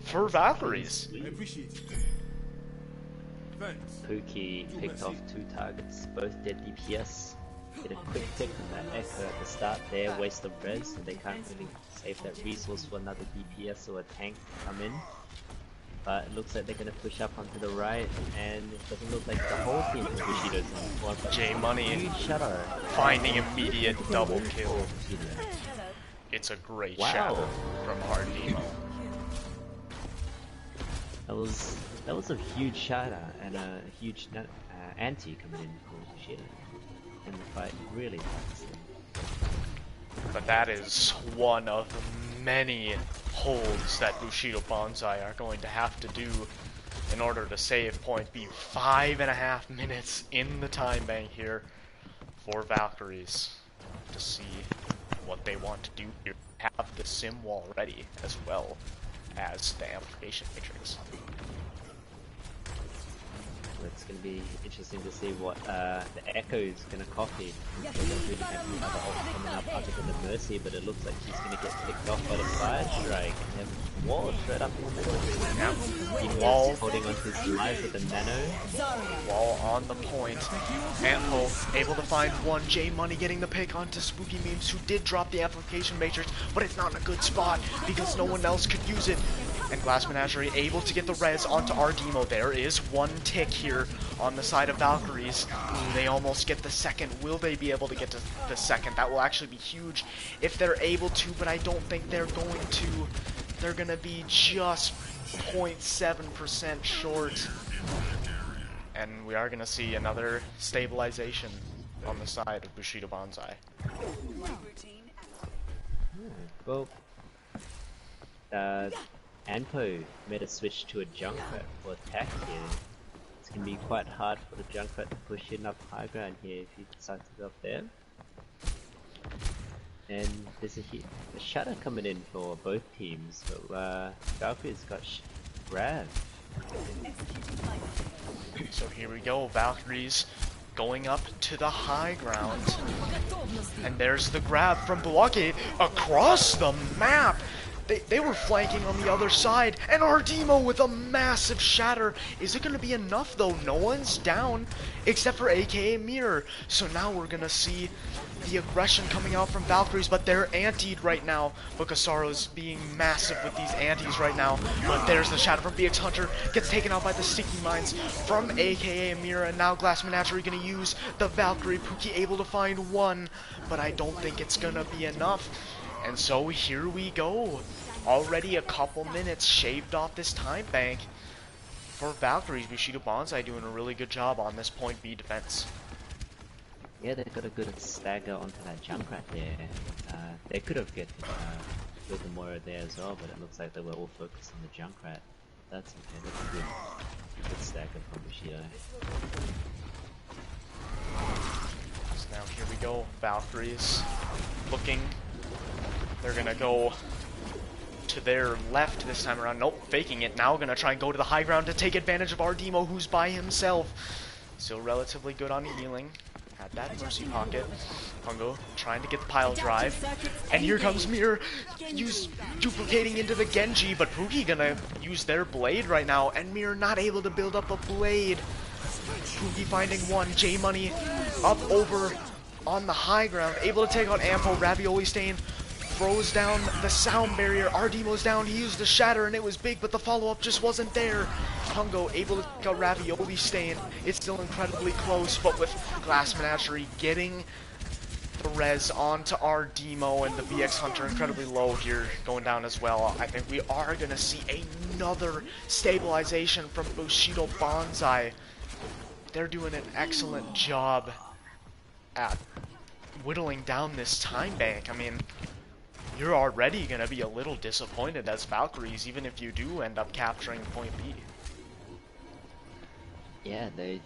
for Valkyries. I appreciate it. Thanks. Pookie picked off 2 targets, both dead DPS. Get a quick pick on that Echo at the start there, waste of res, and they can't really save that resource for another DPS or a tank to come in. But it looks like they're going to push up onto the right, and it doesn't look like the whole team from Bushido's in one. J Money Huge shadow. finding immediate double kill. Bushido. It's a great Wow. shadow from Hard Demo. That was a huge shadow and a huge anti coming in for Bushido. And the fight really helps them. But that is one of many holds that Bushido Banzai are going to have to do in order to save point B. 5.5 minutes in the time bank here for Valkyries to see what they want to do here. Have the sim wall ready as well as the amplification matrix. It's going to be interesting to see what the Echo is going to copy. They don't really have any other ult coming up other than the Mercy, but it looks like she's going to get picked off by the Fire Strike. And they have Wall straight up in the middle. Yeah. Wall holding on to his life with the Nano. Wall on the point. Ampo able to find one. J Money getting the pick onto Spooky Memes, who did drop the amplification matrix, but it's not in a good spot because no one else could use it. And Glass Menagerie able to get the res onto our demo. There is one tick here on the side of Valkyries. Ooh, they almost get the second. Will they be able to get to the second? That will actually be huge if they're able to, but I don't think they're going to. They're going to be just 0.7% short. And we are going to see another stabilization on the side of Bushido Banzai. Well, Anpo made a switch to a Junkrat for attack here. It's going to be quite hard for the Junkrat to push in up high ground here if he decides to go up there. And there's a shadow coming in for both teams, so Valkyrie's got grab. So here we go, Valkyries going up to the high ground. And there's the grab from Blockade across the map. They were flanking on the other side, and Ardemo with a massive shatter. Is it going to be enough, though? No one's down, except for aka Mirror. So now we're going to see the aggression coming out from Valkyries, but they're antied right now. Bokasaro's being massive with these antis right now. But there's the shatter from BX Hunter. Gets taken out by the sticky mines from aka Mirror, and now Glass Menagerie going to use the Valkyrie. Pookie able to find one, but I don't think it's going to be enough. And so here we go. Already a couple minutes shaved off this time bank for Valkyries. Bushido Banzai doing a really good job on this point B defense. Yeah, they got a good stagger onto that Junkrat there. They could have get killed the Moira there as well, but it looks like they were all focused on the Junkrat. That's okay, that's a good stacker from Bushido. So now here we go, Valkyries looking. They're gonna go to their left this time around. Nope, faking it. Now gonna try and go to the high ground to take advantage of our Demo, who's by himself. Still relatively good on healing. Had that mercy pocket. Pungo trying to get the pile drive. And here comes Mir duplicating into the Genji, but Pookie gonna use their blade right now, and Mir not able to build up a blade. Pookie finding one. J-Money up over on the high ground, able to take on Ampo. Ravioli Stain throws down the sound barrier. Our Demo's down. He used the shatter and it was big, but the follow-up just wasn't there. Pungo able to take out Ravioli Stain. It's still incredibly close, but with Glass Menagerie getting the res onto our Demo, and the VX Hunter incredibly low here going down as well. I think we are going to see another stabilization from Bushido Banzai. They're doing an excellent job at whittling down this time bank. I mean, you're already going to be a little disappointed as Valkyries, even if you do end up capturing point B. Yeah, they...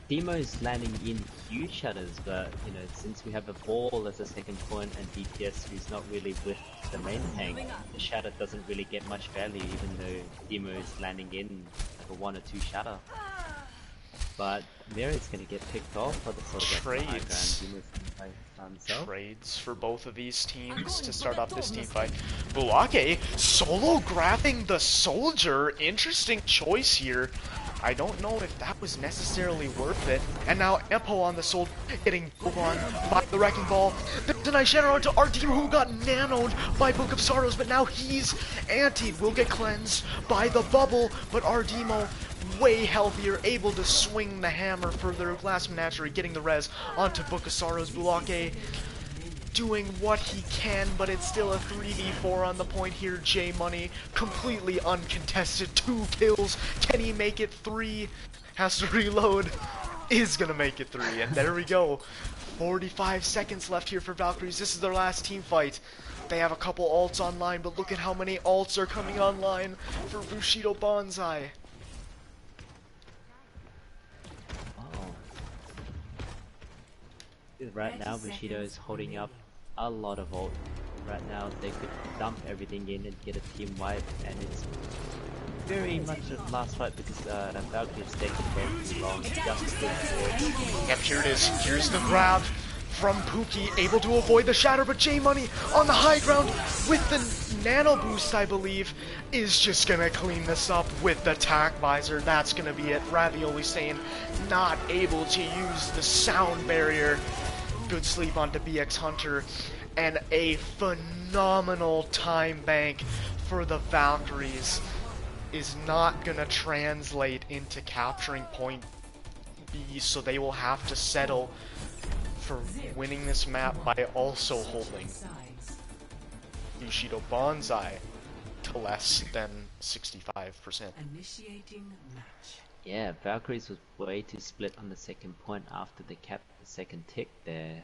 Demo's landing in huge shatters, but, you know, since we have a ball as a second point and DPS who's not really with the main tank, the shatter doesn't really get much value, even though Demo is landing in like a 1 or 2 shatter. But Mary's gonna get picked off for the sort of like high ground. Demo's gonna play by himself. Trades for both of these teams to start off this team fight. Bulake solo grabbing the soldier. Interesting choice here. I don't know if that was necessarily worth it. And now Empo on the soldier getting pulled on by the Wrecking Ball. There's a nice shatter onto our team who got nanoed by Book of Sorrows, but now he's antied. Will get cleansed by the bubble, but our Demo way healthier, able to swing the hammer further. Glass Menagerie getting the res onto Book of Sorrows. Bulake doing what he can, but it's still a 3v4 on the point here. J-Money completely uncontested, 2 kills. Can he make it 3? Has to reload. Is gonna make it 3, and there we go. 45 seconds left here for Valkyries. This is their last team fight. They have a couple ults online, but look at how many ults are coming online for Bushido Banzai. Right now, Bushido is holding up a lot of ult. Right now, they could dump everything in and get a team wipe, and it's very much a last fight because Valkyrie's taking way too long just to get forward. Yep, here it is. Here's the grab from Pookie, able to avoid the shatter, but J-Money on the high ground with the nano boost, I believe, is just gonna clean this up with the tack visor. That's gonna be it. Ravioli Stain not able to use the sound barrier. Good sleep onto BX Hunter, and a phenomenal time bank for the Valkyries is not gonna translate into capturing point B, so they will have to settle for winning this map by also holding Bushido Banzai to less than 65%. Yeah, Valkyries was way too split on the second point after they capped the second tick there.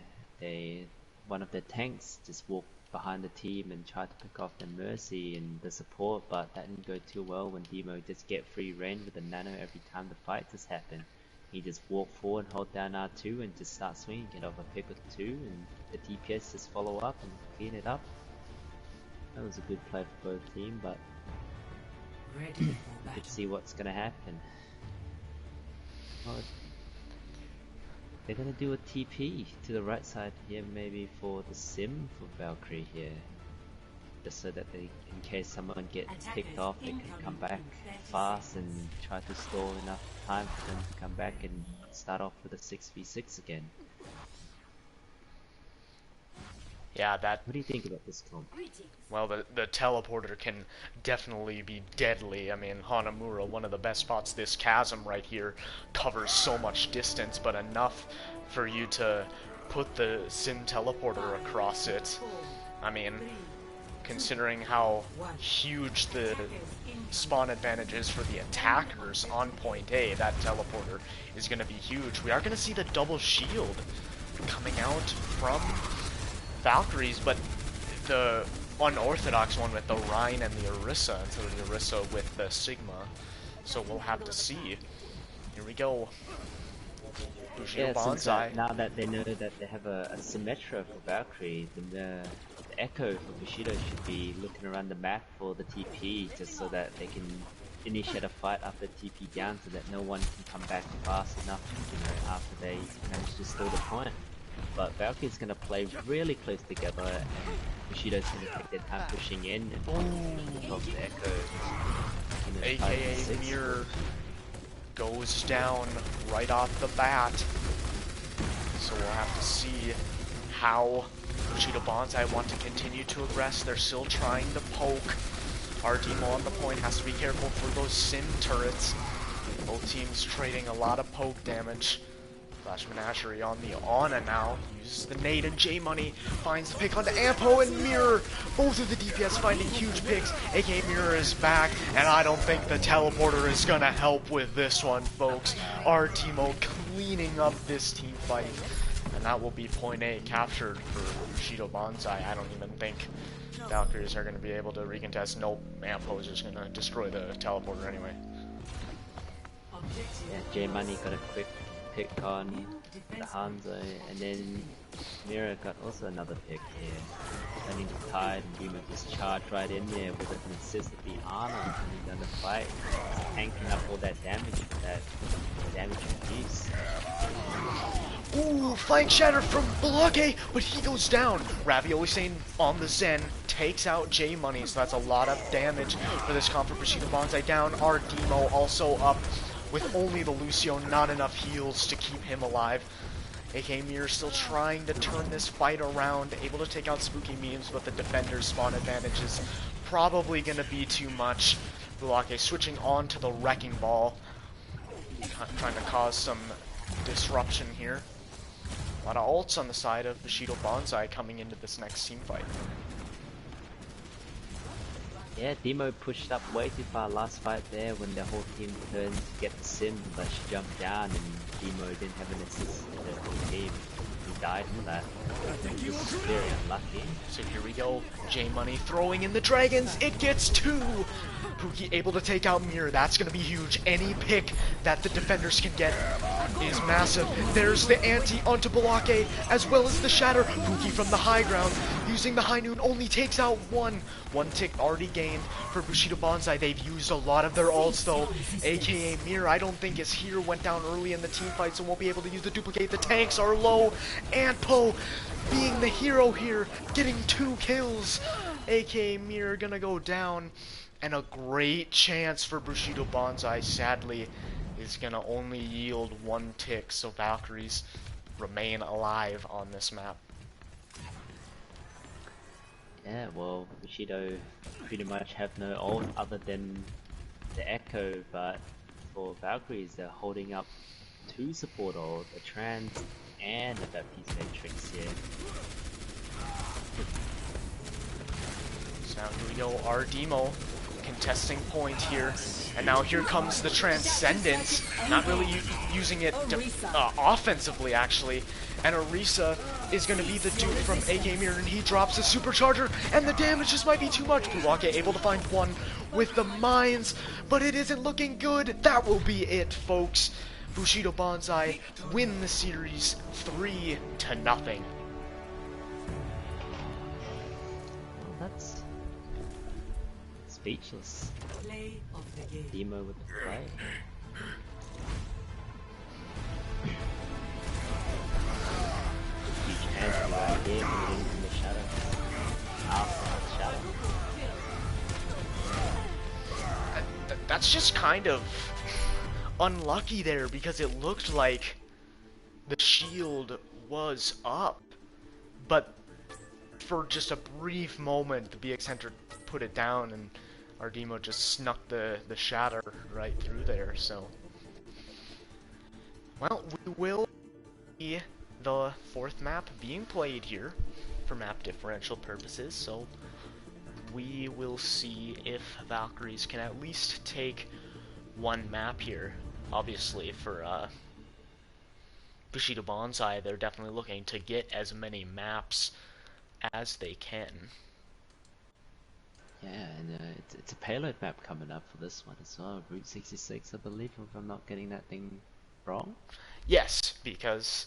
One of their tanks just walked behind the team and tried to pick off the Mercy and the support, but that didn't go too well when Demo just get free reign with the nano every time the fight just happened. He just walk forward, hold down R2 and just start swinging, get off a pick with 2, and the DPS just follow up and clean it up. That was a good play for both teams, but you could see what's gonna happen. Well, they're gonna do a TP to the right side here, maybe for the sim for Valkyrie here, just so that they, in case someone gets picked off, they can come back fast and try to stall enough time for them to come back and start off with a 6v6 again. Yeah, that... What do you think about this comp? Well, the teleporter can definitely be deadly. I mean, Hanamura, one of the best spots. This chasm right here covers so much distance, but enough for you to put the sim teleporter across it. I mean, considering how huge the spawn advantage is for the attackers on point A, that teleporter is going to be huge. We are going to see the double shield coming out from Valkyries, but the unorthodox one with the Rhine and the Orisa instead of the Orisa with the Sigma. So we'll have to see. Here we go. Bushido Yeah, since Banzai. now that they know that they have a Symmetra for Valkyrie, then the Echo for Bushido should be looking around the map for the TP, just so that they can initiate a fight after TP down, so that no one can come back fast enough, you know, after they manage to steal the point. But Valkyrie's gonna play really close together, and Bushido's gonna take their time pushing in and drop the Echo. AKA Mirror goes down right off the bat. So we'll have to see how Bushido Banzai want to continue to aggress. They're still trying to poke. Our Demo on the point has to be careful for those Sim turrets. Both teams trading a lot of poke damage. Flash Menagerie on the Ana now. Uses the nade and J-Money finds the pick onto Ampo and Mirror. Both of the DPS finding huge picks. aka Mirror is back, and I don't think the teleporter is gonna help with this one, folks. Our Timo cleaning up this team fight. And that will be point A captured for Bushido Banzai. I don't even think Valkyries are gonna be able to recontest. Nope, Ampo is just gonna destroy the teleporter anyway. Yeah, J-Money got a quick pick on the Hanzo, and then Mira got also another pick here. Turning the tide, and Dima just charged right in there with an assist of the Ana, turning down the fight, tanking up all that damage, that damage abuse. Ooh, flank shatter from Blockade, but he goes down. Ravioli Sane on the Zen takes out J-Money, so that's a lot of damage for this comp for Bushido Banzai down. Our Demo also up with only the Lucio, not enough heals to keep him alive. aka Mir still trying to turn this fight around, able to take out spooky memes, but the defender's spawn advantage is probably going to be too much. Bulake switching on to the Wrecking Ball, trying to cause some disruption here. A lot of ults on the side of Bushido Banzai coming into this next team fight. Yeah, Demo pushed up way too far last fight there when the whole team turned to get the Sim, but she jumped down and Demo didn't have an assist to the whole team. He died for that. He was very unlucky. So here we go, J-Money throwing in the dragons, it gets two! Pookie able to take out Mirror, that's gonna be huge. Any pick that the defenders can get is massive. There's the anti onto Balake, as well as the shatter. Pookie from the high ground, using the high noon, only takes out one. One tick already gained for Bushido Banzai. They've used a lot of their ults though. aka Mirror, I don't think is here, went down early in the team fight, so won't be able to use the duplicate. The tanks are low, and Poe being the hero here, getting 2 kills. aka Mirror gonna go down. And a great chance for Bushido Banzai, sadly, is gonna only yield 1 tick, so Valkyries remain alive on this map. Yeah, well, Bushido pretty much have no ult other than the Echo, but for Valkyries, they're holding up 2 support ult, a Trans and a Baptiste Matrix here. So now here we go, our Demo contesting point here, and now here comes the Transcendence, not really using it offensively actually, and Orisa is going to be the dupe from AK Mirror, and he drops a supercharger, and the damage just might be too much. Bulake able to find one with the mines, but it isn't looking good. That will be it, folks. Bushido Banzai win the series 3-0. Well, that's speechless. Demo with the play. Huge hands right here, coming in from the shadow. After the shadow. That's just kind of unlucky there, because it looked like the shield was up, but for just a brief moment the BX Hunter put it down, and our Demo just snuck the shatter right through there. So, well, we will see the 4th map being played here for map differential purposes, so we will see if Valkyries can at least take 1 map here. Obviously, for Bushido Banzai, they're definitely looking to get as many maps as they can. Yeah, and it's a payload map coming up for this one as well. Route 66, I believe, if I'm not getting that thing wrong. Yes, because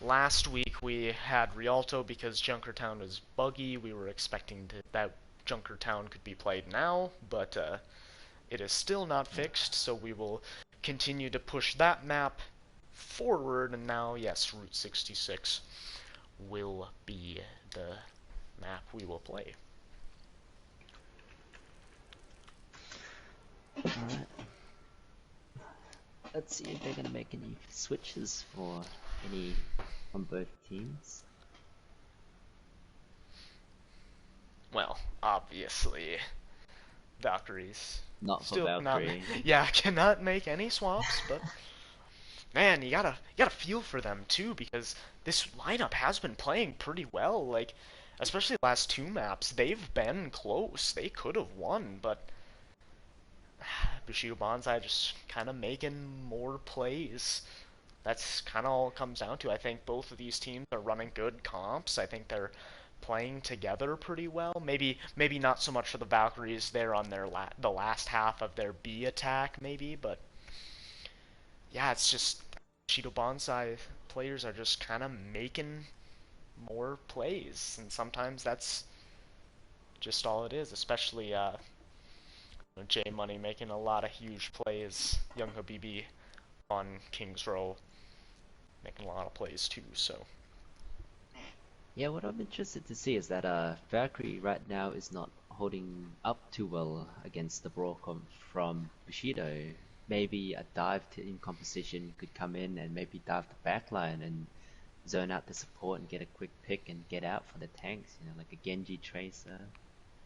last week we had Rialto because Junkertown was buggy. We were expecting that Junkertown could be played now, but it is still not fixed, so we will continue to push that map forward, and now, yes, Route 66 will be the map we will play. Alright. Let's see if they're gonna make any switches for any on both teams. Well, obviously, Valkyries. Not for Still Valkyrie. cannot make any swaps, but man, you gotta feel for them too, because this lineup has been playing pretty well. Like, especially the last two maps, they've been close. They could have won, but Bushido Banzai just kind of making more plays. That's kind of all it comes down to. I think both of these teams are running good comps. I think they're playing together pretty well. Maybe not so much for the Valkyries there on their the last half of their B attack, maybe, but yeah, it's just Bushido Banzai players are just kind of making more plays, and sometimes that's just all it is. Especially J Money making a lot of huge plays. Young Habibi on Kings Row making a lot of plays too. So Yeah, what I'm interested to see is that Valkyrie right now is not holding up too well against the brawl from Bushido. Maybe a dive team composition could come in and maybe dive the backline and zone out the support and get a quick pick and get out for the tanks, you know, like a Genji Tracer,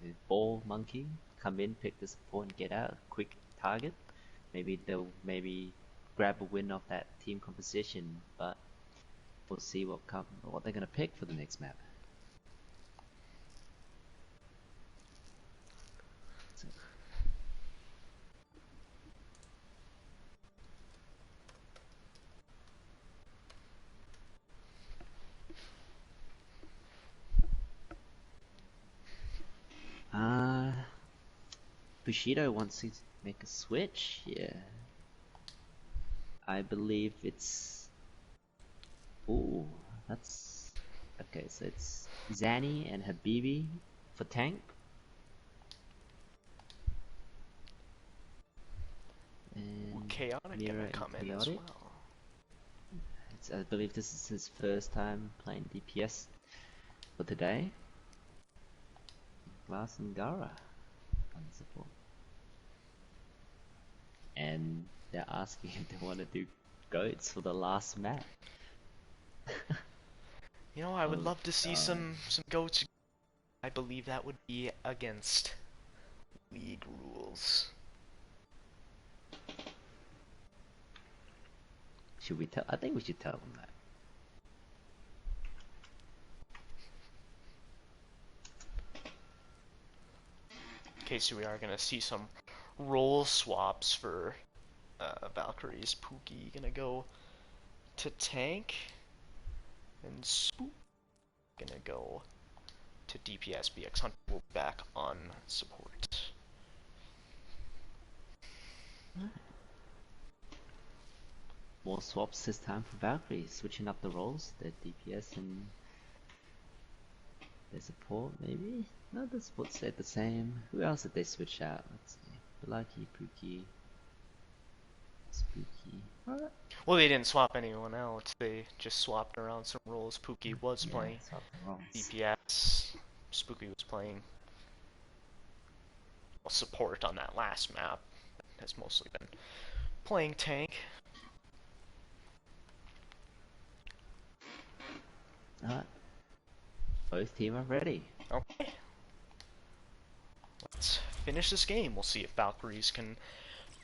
a Ball Monkey, come in, pick the support and get out, quick target. Maybe they'll grab a win off that team composition, but we'll see what they're gonna pick for the next map. So, Bushido wants to make a switch here. I believe it's... Ooh, that's... Okay, so it's Zanny and Habibi for tank. And Chaotic Mira gonna and come in as Chaotic. well. I believe this is his first time playing DPS for today. Glass and Gara on support. And they're asking if they want to do goats for the last map. You know, I would Oh, love to see God. some goats. I believe that would be against league rules. Should we tell? I think we should tell them that. Okay, so we are gonna see some role swaps for Valkyries. Pookie gonna go to tank, and Spook gonna go to DPS. BX Hunter will be back on support. More swaps this time for Valkyrie, switching up the roles, their DPS and their support maybe? No, the support stayed the same. Who else did they switch out? Let's see. Lucky, Pookie, Spooky. Alright. Well, they didn't swap anyone else. They just swapped around some roles. Pookie was playing swap the roles. DPS. Spooky was playing support on that last map. Has mostly been playing tank. Alright. Both teams are ready. Okay. Let's finish this game. We'll see if Valkyries can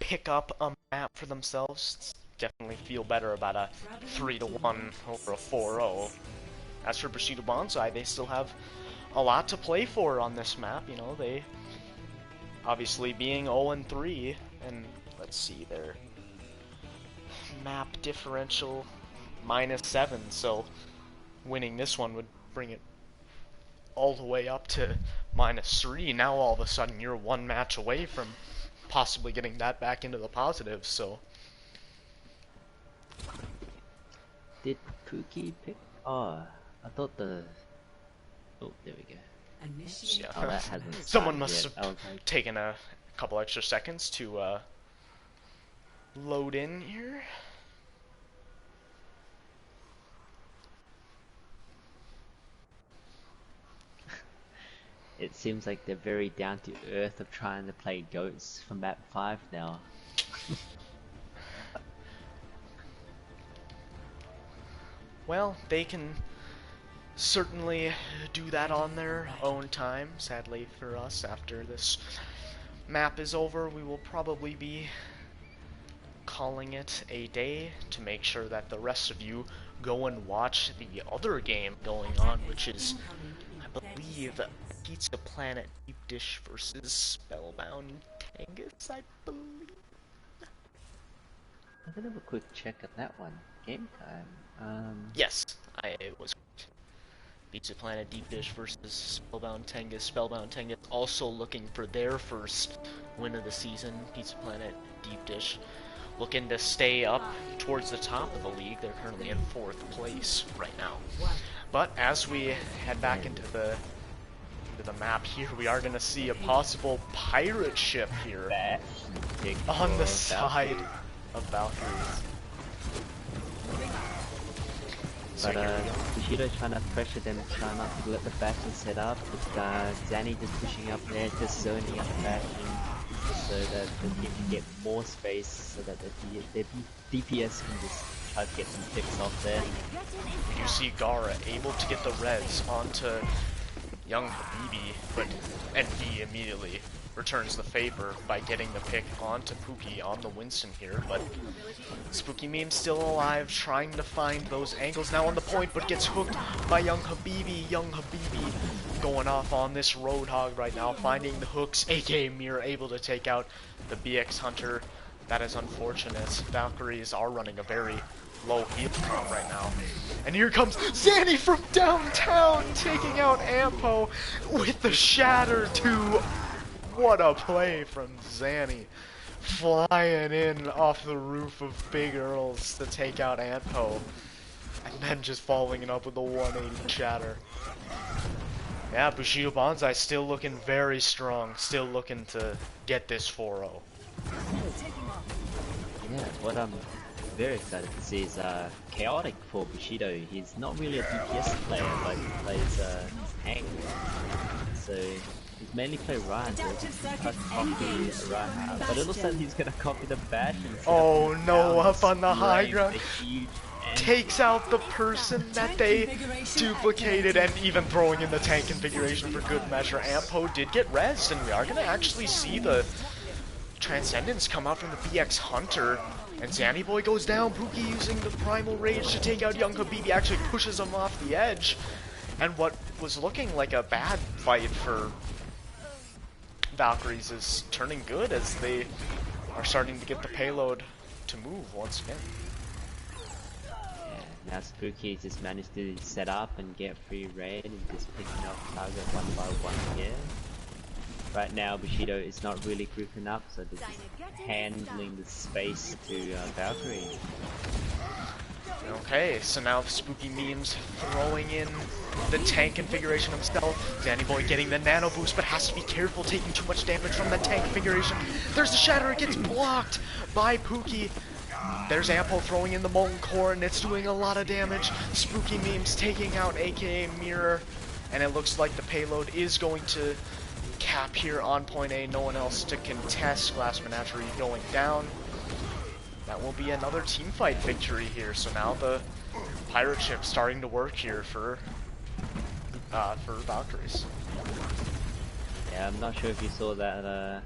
pick up a map for themselves. Definitely feel better about a 3-1 over a 4-0. As for Bushido Banzai, they still have a lot to play for on this map. You know, they obviously being 0-3, and let's see their map differential -7. So winning this one would bring it all the way up to -3. Now all of a sudden you're one match away from possibly getting that back into the positives, so. Did Pookie pick? Oh, I thought the. Oh, there we go. Yeah. Oh, that hasn't started Someone must yet. have I was like, taken a couple extra seconds to load in here. it seems like they're very down to earth of trying to play goats for map 5 now. Well, they can certainly do that on their own time. Sadly for us, after this map is over, we will probably be calling it a day to make sure that the rest of you go and watch the other game going on, which is, I believe, Pizza Planet Deep Dish versus Spellbound Tangus, I believe. I'm gonna have a quick check at that one. Game time. Yes, I was. Pizza Planet Deep Dish versus Spellbound Tangus. Spellbound Tangus also looking for their first win of the season. Pizza Planet Deep Dish looking to stay up towards the top of the league. They're currently in 4th place right now. But as we head back into the map here, we are going to see a possible pirate ship here on the side of Valkyries. But Bushido trying to pressure them, trying not to let the Bastion set up. But Zanny just pushing up there, just zoning up the Bastion, so that the team can get more space, so that their DPS can just try to get some picks off there. You see Gara able to get the reds onto young Habibi, but NV immediately returns the favor by getting the pick onto Pookie on the Winston here, but Spooky Meme still alive, trying to find those angles now on the point, but gets hooked by young Habibi. Young Habibi going off on this Roadhog right now, finding the hooks, aka Mir able to take out the BX Hunter. That is unfortunate. Valkyries are running a very low heal count right now. And here comes Zanny from downtown, taking out Ampo with the Shatter too. What a play from Zanny, flying in off the roof of Big Earls to take out Antpo, and then just following it up with a 180 Shatter. Yeah, Bushido Banzai still looking very strong, still looking to get this 4-0. Yeah, what I'm very excited to see is Chaotic for Bushido. He's not really a DPS player, but he plays tank. So he's mainly play Ryan, so he's trying to copy Ryan. But it looks like he's gonna copy the bash and oh no, up on the high ground. Huge takes out the person that they duplicated, and even throwing in the tank configuration for good measure. Ampo did get rezzed, and we are going to actually see the Transcendence come out from the BX Hunter, and Zanny Boy goes down. Pookie using the Primal Rage to take out young Habibi actually pushes him off the edge, and what was looking like a bad fight for Valkyries is turning good as they are starting to get the payload to move once again. Now Spooky just managed to set up and get free raid and just picking up target one by one here. Right now Bushido is not really grouping up, so they're just handling the space to Valkyrie. Okay, so now Spooky Memes throwing in the tank configuration himself. Zanny Boy getting the nano boost, but has to be careful taking too much damage from that tank configuration. There's the Shatter, it gets blocked by Pookie. There's Ampo throwing in the Molten Core, and it's doing a lot of damage. Spooky Memes taking out aka Mirror, and it looks like the payload is going to cap here on point A. No one else to contest. Glass Menagerie going down. That will be another teamfight victory here. So now the pirate ship starting to work here for Valkyries. Yeah, I'm not sure if you saw that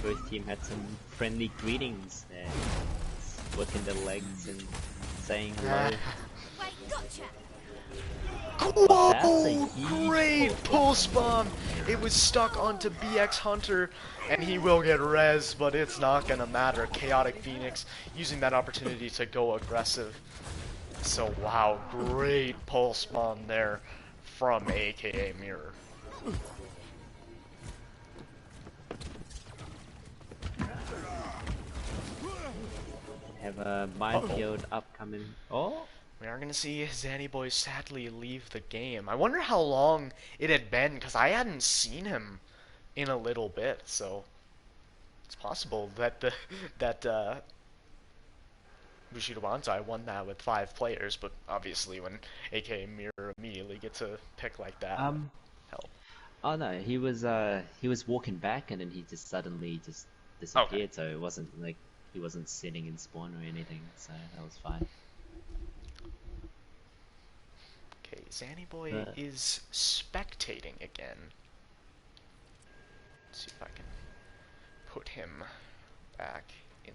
both team had some friendly greetings there. Working the legs and saying hello. Whoa! Great pulse bomb! It was stuck onto BX Hunter, and he will get res, but it's not gonna matter. Chaotic Phoenix using that opportunity to go aggressive. So wow, great pulse bomb there from aka Mirror. Have a minefield upcoming. Oh, We are gonna see Zanny Boy sadly leave the game. I wonder how long it had been, because I hadn't seen him in a little bit, so it's possible that Bushido Banzai won that with 5 players, but obviously when AK Mirror immediately gets a pick like that, help. oh no, he was walking back and then he just suddenly just Okay. disappeared. So it wasn't like he wasn't sitting in spawn or anything. So that was fine. Okay, Zanny Boy But is spectating again. Let's see if I can put him back in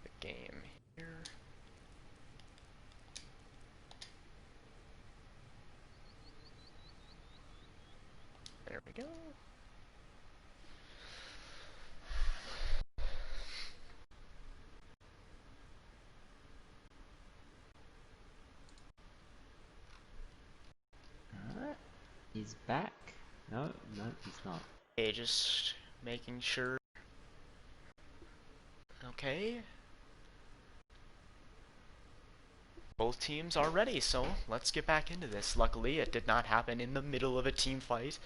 the game here. There we go. alright, he's back. No, he's not. Okay, just making sure. Okay. Both teams are ready, so let's get back into this. Luckily, it did not happen in the middle of a team fight.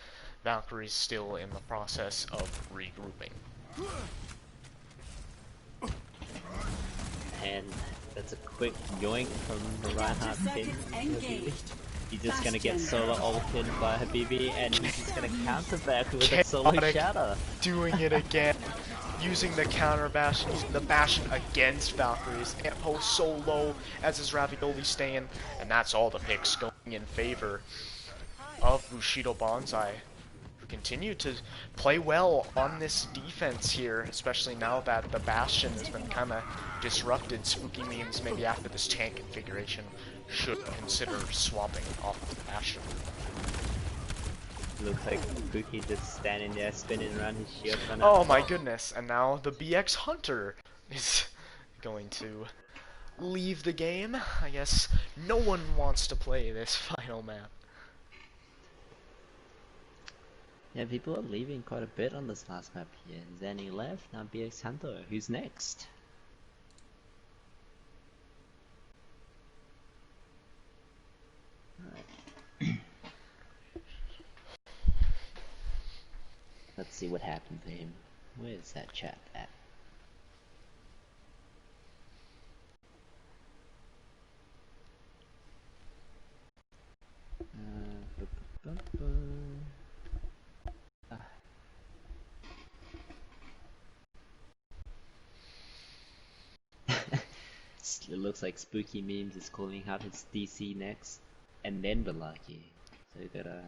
Valkyries still in the process of regrouping. And that's a quick yoink from the Reinhardt pin. He's just gonna get solo ulted by Habibi, and he's just gonna counter back with a solo Chaotic shatter. doing it again. Using the counter bastion, using the bastion against Valkyries. Ampo so low as his Ravioli stand, and that's all the picks going in favor of Bushido Banzai, who continue to play well on this defense here, especially now that the bastion has been kind of disrupted. Spooky memes maybe after this tank configuration should consider swapping off the bastion. Looks like Spooky just standing there spinning around his shield. Oh my goodness, and now the BX Hunter is going to leave the game. I guess no one wants to play this final map. Yeah, people are leaving quite a bit on this last map here. Zanny left, now BX Hunter. Who's next? Alright. Let's see what happened to him. Where's that chat at? Ah. It looks like Spooky Memes is calling out his DC next, and then Valkyrie. So you gotta.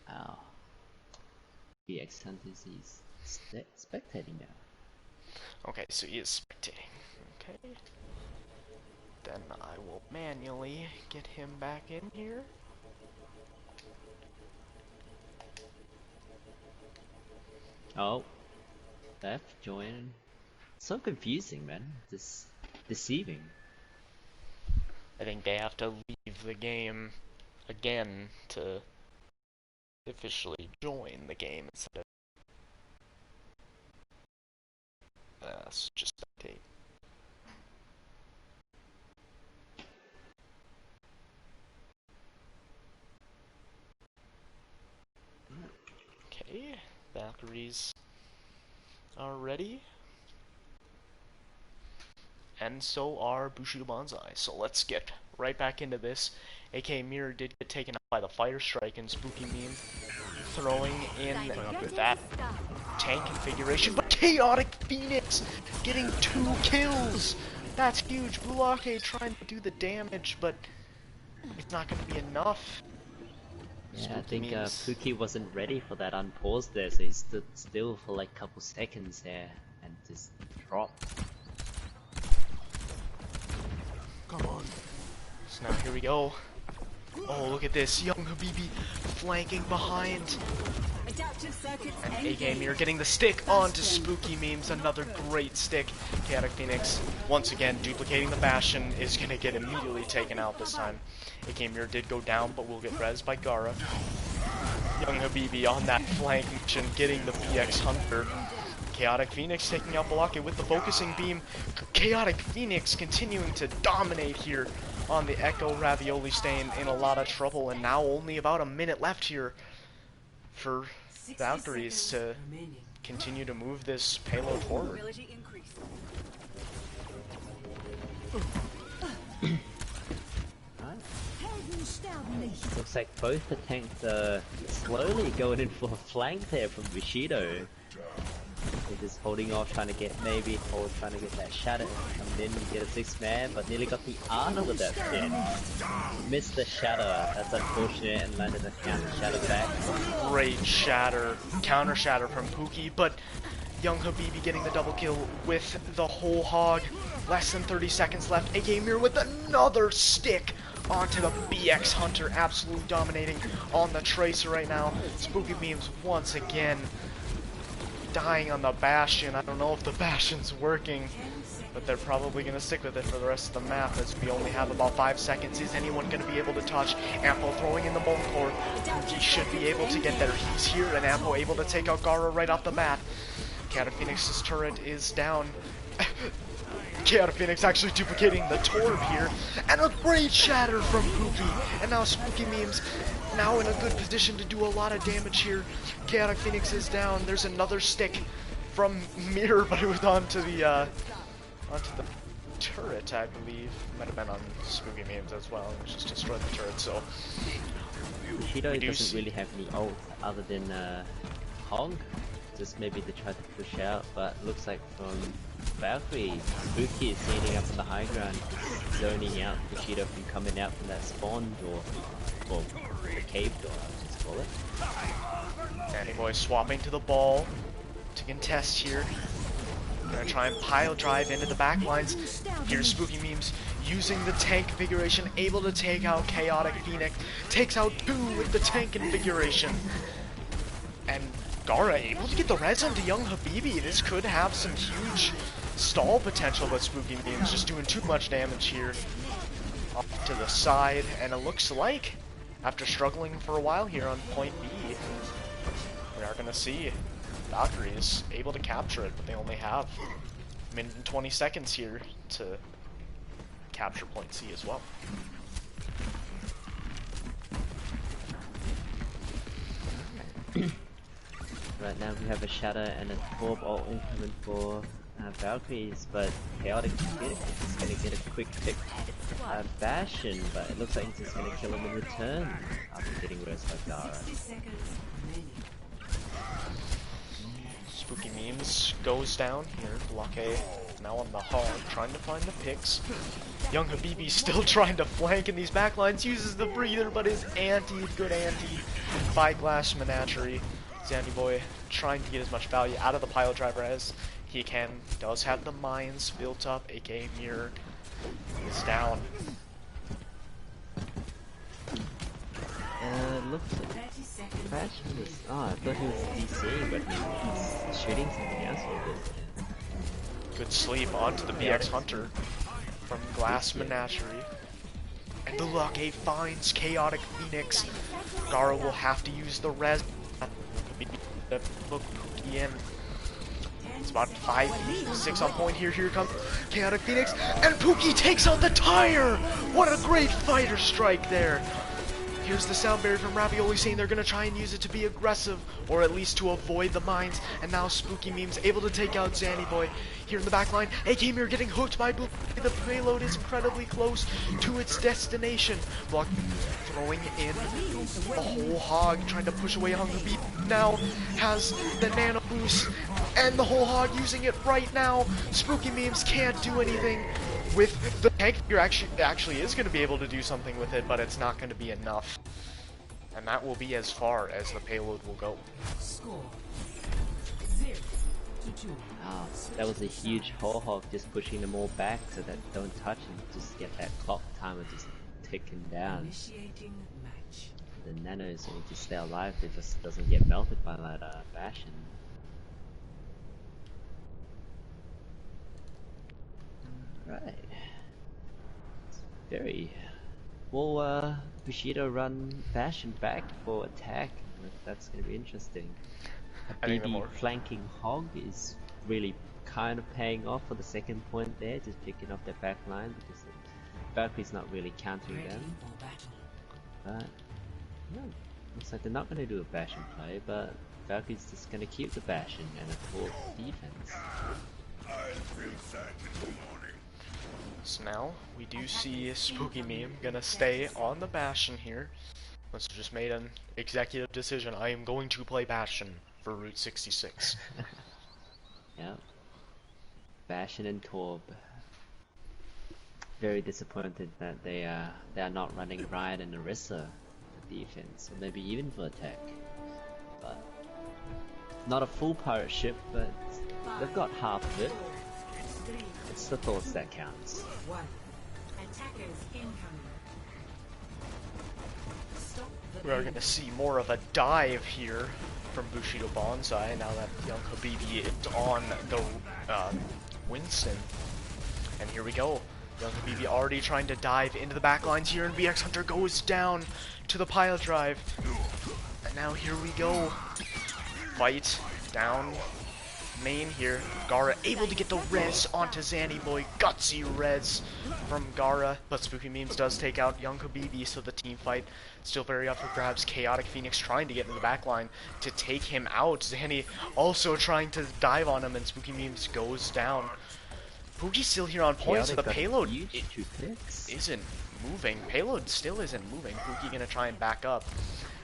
Wow. BX Hunters is spectating now. Okay, so he is spectating. Okay. Then I will manually get him back in here. Oh. Left, join. So confusing, man. This deceiving. I think they have to leave the game again to officially join the game instead of just spectate. Okay, Valkyries are ready. And so are Bushido Banzai. So let's get right back into this. AK Mirror did get taken out by the Fire Strike, and Spooky Meme throwing in that tank configuration. But Chaotic Phoenix getting 2 kills! That's huge. Blue Arcade trying to do the damage, but it's not going to be enough. Yeah, I think Pookie wasn't ready for that unpause there, so he stood still for like a couple seconds there and just dropped. Come on. So now here we go. Oh, look at this. Young Habibi flanking behind. And AK Mir getting the stick onto Spooky Memes. Another great stick. Chaotic Phoenix, once again, duplicating the Bastion, is going to get immediately taken out this time. AK Mir did go down, but will get rezzed by Gara. Young Habibi on that flank mission, getting the BX Hunter. Chaotic Phoenix taking out Balake with the focusing beam. Chaotic Phoenix continuing to dominate here on the Echo. Ravioli staying in a lot of trouble, and now only about a minute left here for Valkyries to continue to move this payload forward. Looks like both the tanks are slowly going in for a flank there from Bushido. They're just holding off, trying to get trying to get that shadow coming in and get a 6-man, but nearly got the honor with that spin. Missed the shatter, that's unfortunate, and landed a counter shatter back. Great shatter, counter shatter from Pookie, but Young Habibi getting the double kill with the whole hog. Less than 30 seconds left. AK Mir with another stick onto the BX Hunter, absolutely dominating on the Tracer right now. Spooky Memes once again dying on the Bastion. I don't know if the Bastion's working, but they're probably going to stick with it for the rest of the map, as we only have about 5 seconds. Is anyone going to be able to touch? Ampo throwing in the Bone Core. He should be able to get there. He's here, and Ampo able to take out Gara right off the bat. Chaotic Phoenix's turret is down. Chaotic Phoenix actually duplicating the Torb here, and a great shatter from Pookie. And now Spooky Memes now in a good position to do a lot of damage here. Chaotic Phoenix is down. There's another stick from Mirror, but it was onto the turret, I believe. Might have been on Spooky Memes as well. It just destroyed the turret. So Bushido doesn't really have any ult other than Hog. Just maybe to try to push out, but looks like from Valkyrie, Spooky is standing up on the high ground, just zoning out Bushido from coming out from that spawn door, or the cave door, I'll just call it. Danny Boy swapping to the ball to contest here. Gonna try and pile drive into the back lines. Here's Spooky Memes using the tank configuration, able to take out Chaotic Phoenix. Takes out 2 with the tank configuration. And Gara able to get the res onto Young Habibi. This could have some huge stall potential, but Spooky Memes just doing too much damage here. Off to the side, and it looks like, after struggling for a while here on point B, we are going to see Valkyries able to capture it, but they only have a minute and 20 seconds here to capture point C as well. Right now we have a Shadow and a Torb all incoming for Valkyries, but Chaotic is just going to get a quick pick Bastion, but it looks like he's just going to kill him in return after getting rezzed by Gara. Spooky Memes goes down here. Blockade now on the hog, trying to find the picks. Young Habibi still trying to flank in these backlines, uses the breather, but is good anti by Glass Menagerie. Zandy Boy trying to get as much value out of the pile driver as he can. Does have the mines built up. AK Mirror is down. Looks like Bastion was. Oh, I thought he was DCing, but he's shooting something else with it. Good sleep onto the BX Hunter from Glass Menagerie. And the Blockade finds Chaotic Phoenix. Gara will have to use the res. Look Pookie in. It's about 5-6 on point here. Here comes Chaotic Phoenix, and Pookie takes out the tire! What a great fighter strike there! Here's the sound barrier from Ravioli saying they're gonna try and use it to be aggressive, or at least to avoid the mines. And now Spooky Memes able to take out Zanny Boy. Here in the back line, AK Mir getting hooked by Blue. The payload is incredibly close to its destination. Block throwing in the whole hog, trying to push away Hunger Beat. Now has the nano boost, and the whole hog using it right now. Spooky Memes can't do anything with the tank. You're actually is going to be able to do something with it, but it's not going to be enough. And that will be as far as the payload will go. Score Oh, that was a huge hog just pushing them all back so that don't touch and just get that clock timer just ticking down. The nanos need to stay alive, it just doesn't get melted by that Bastion. Right. Very. Will Bushido run Bastion back for attack? That's going to be interesting. A BB flanking hog is really kind of paying off for the second point there, just picking off their back line because the Valkyrie's not really countering them. But no, looks like they're not going to do a Bastion play, but Valkyrie's just going to keep the Bastion and a full defense. So now we do see Spooky Meme gonna stay on the Bastion here. Let's just made an executive decision. I am going to play Bastion for Route 66. Yep. Bastion and Torb. Very disappointed that they are not running Riot and Orisa for defense, or maybe even for attack. But not a full pirate ship, but they've got half of it. It's the thoughts that counts. We are going to see more of a dive here from Bushido Banzai now that young Habibi is on the Winston. And here we go. Young Habibi already trying to dive into the backlines here, and BX Hunter goes down to the pile drive. And now here we go. Fight down main here. Gara able to get the res onto Zanny Boy. Gutsy res from Gara, but Spooky Memes does take out young Habibi, so the team fight still very up for grabs. Chaotic Phoenix trying to get in the back line to take him out. Zanny also trying to dive on him, and Spooky Memes goes down. Pookie's still here on point, so the payload isn't moving. Payload still isn't moving. Pookie gonna try and back up.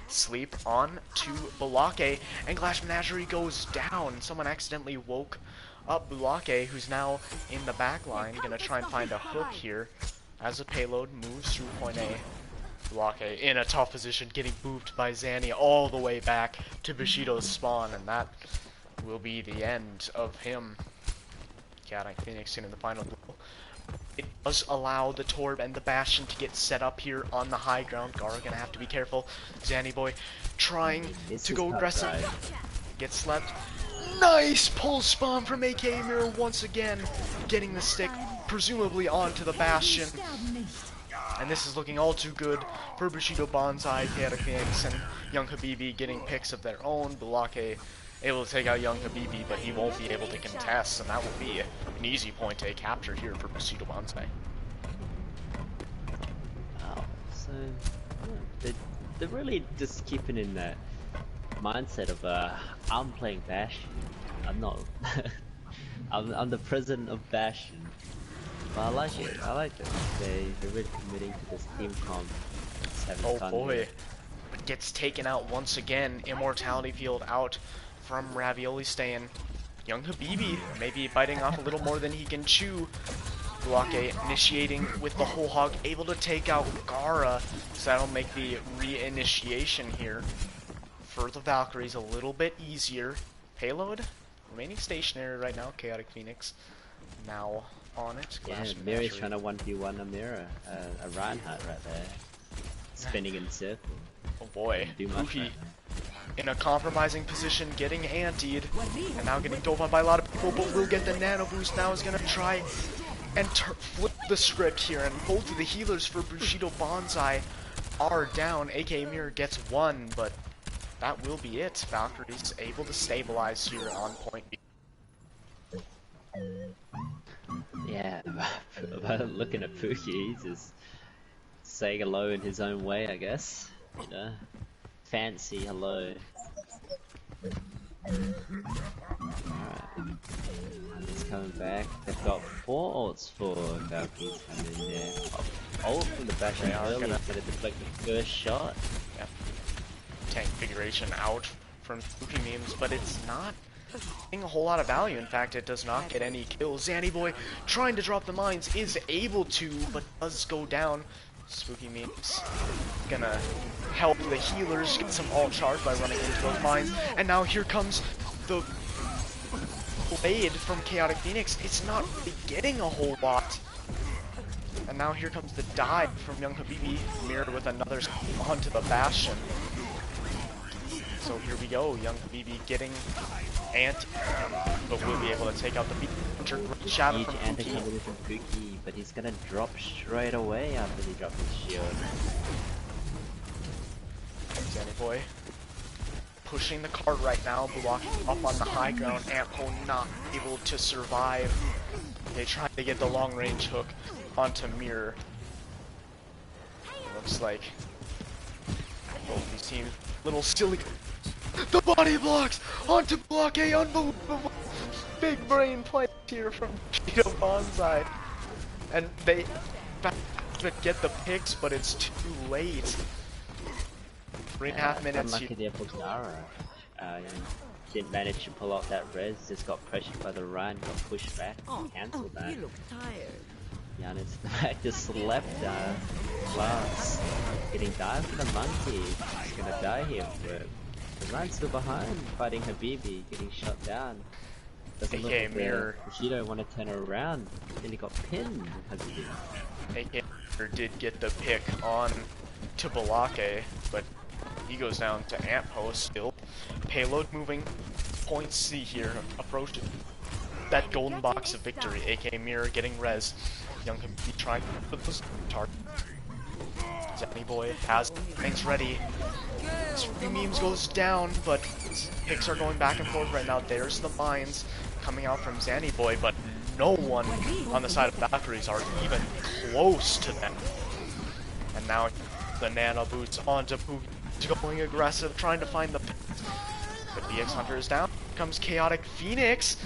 Sleep on to Bulake, and Glash Menagerie goes down. Someone accidentally woke up Bulake, who's now in the back line. Gonna try and find a hook here as the payload moves through point A. Bulake in a tough position, getting booped by Zanny all the way back to Bushido's spawn, and that will be the end of him. Chaotic Phoenix in the final duel. It does allow the Torb and the Bastion to get set up here on the high ground. Gara gonna have to be careful. Zanny Boy trying to go aggressive. Gets slept. Nice pull spawn from AK Mirror once again. Getting the stick presumably onto the Bastion. And this is looking all too good for Bushido Banzai, Chaotic Phoenix, and young Habibi getting picks of their own. Bulake able to take out young Habibi, but he won't be able to contest, and that will be an easy point A capture here for Bushido Banzai. Wow, so yeah, they're really just keeping in that mindset of I'm playing Bastion. I'm not. I'm the president of Bastion. But I like it. I like it. They're really committing to this team comp. Oh boy, but gets taken out once again. Immortality field out from Ravioli staying. Young Habibi maybe biting off a little more than he can chew. Bulake initiating with the whole hog, able to take out Gara, so that'll make the re-initiation here for the Valkyries a little bit easier. Payload remaining stationary right now. Chaotic Phoenix now on it. Yeah, Mira's trying to 1v1 a Mira, a Reinhardt right there, spinning in circle. Oh boy, Pookie in a compromising position, getting antied, and now getting dove on by a lot of people, but will get the nano boost. Now is gonna try and flip the script here, and both of the healers for Bushido Banzai are down. AK Mirror gets one, but that will be it. Valkyries able to stabilize here on point B. Yeah, but looking at Pookie, he's just saying hello in his own way, I guess. You know, fancy hello. Alright, he's coming back. They've got 4 ults for Valkyries coming in there. Ult from the Bastion early, gonna deflect the first shot. Yep. Tank configuration out from Spooky Memes, but it's not getting a whole lot of value. In fact, it does not get any kills. Zanny Boy trying to drop the mines, is able to, but does go down. Spooky Memes gonna help the healers get some ult charge by running into those mines. And now here comes the blade from Chaotic Phoenix, it's not really getting a whole lot. And now here comes the dive from Young Habibi, mirrored with another onto the Bastion. So here we go, Young Habibi getting Ant, but will be able to take out the Hunter. Great shadow from Pookie, but he's gonna drop straight away after he drops his shield. Danny Boy pushing the cart right now, blocking up on the high ground. Ampo not able to survive. They try to get the long range hook onto Mirror. Looks like both these teams little silly. The body blocks onto block A, unbelievable. Big brain play here from Bushido Banzai. And they get the picks, but it's too late. 3.5 minutes. Unlucky there for Zara. Didn't manage to pull off that res, just got pressured by the run, got pushed back, cancelled that. You look tired. Giannis just slept Lance. Getting dive for the monkey. He's gonna die here for it. The run's still behind, fighting Habibi, getting shot down. Doesn't look like Mirror. Bushido want to turn around, then he got pinned. Habibi. AK Mirror did get the pick on to Balake, but he goes down to Ampo still. Payload moving. Point C here, approaching that golden box of victory. AK Mirror getting res. Young can be trying to put this target. Zanny Boy has things ready. Three memes goes down, but picks are going back and forth right now. There's the mines coming out from Zanny Boy, but no one on the side of Valkyries are even close to them. And now the nano boots onto Pookie, going aggressive, trying to find the picks. The BX Hunter is down. Comes Chaotic Phoenix.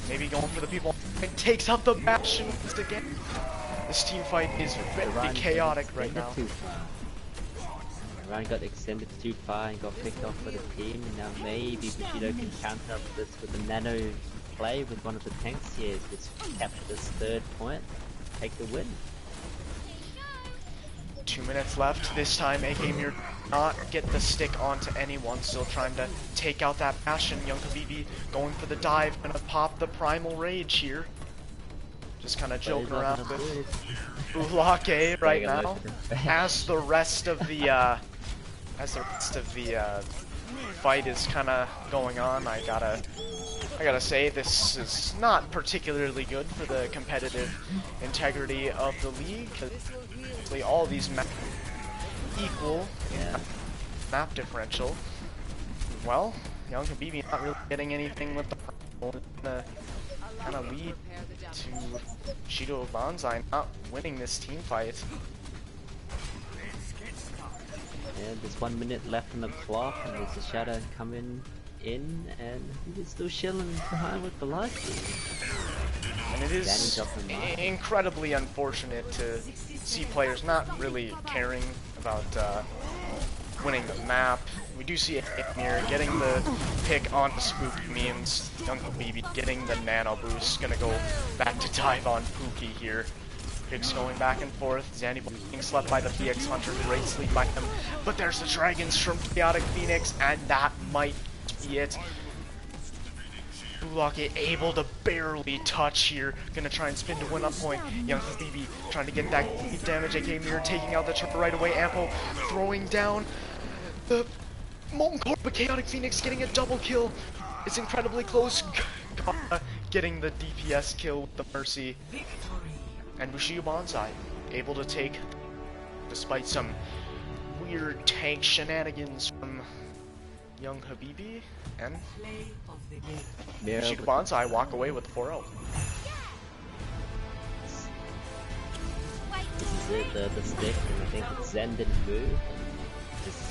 Maybe going for the people. It takes out the Bastion once again. This team fight is very chaotic right now. Ryan got extended too far and got picked off for the team. Now maybe Bushido can counter up this with a nano play with one of the tanks here. Just capture this third point, take the win. 2 minutes left. This time AK Mirror not get the stick onto anyone. Still trying to take out that Bastion. Young Habibi going for the dive. Gonna pop the Primal Rage here. Just kind of joking around with Bulake right now. As the rest of the fight is kind of going on, I gotta say this is not particularly good for the competitive integrity of the league. All these maps equal in map differential. Well, Young Habibi not really getting anything with the kind of lead to Bushido Banzai not winning this team fight. Yeah, there's 1 minute left on the clock, and there's a shadow coming in, and he's still chilling behind with Valkyries. And it is incredibly unfortunate to see players not really caring about winning the map. We do see Mirror getting the pick on the spooky memes. Young Habibi getting the nano boost. Gonna go back to dive on Pookie here. Picks going back and forth. Zanny being slept by the BX Hunter. Great sleep by him. But there's the dragons from Chaotic Phoenix, and that might be it. Bulake able to barely touch here. Gonna try and spin to win up point. Young Habibi trying to get that damage. AK Mirror taking out the tripper right away. Ampo throwing down the Molten Core, but Chaotic Phoenix getting a double kill. It's incredibly close. Getting the DPS kill with the Mercy. And Bushido Banzai able to take, despite some weird tank shenanigans from Young Habibi, and Bushido Banzai walk away with 4-0. This is it, the stick, and I think it's Zen didn't move. Just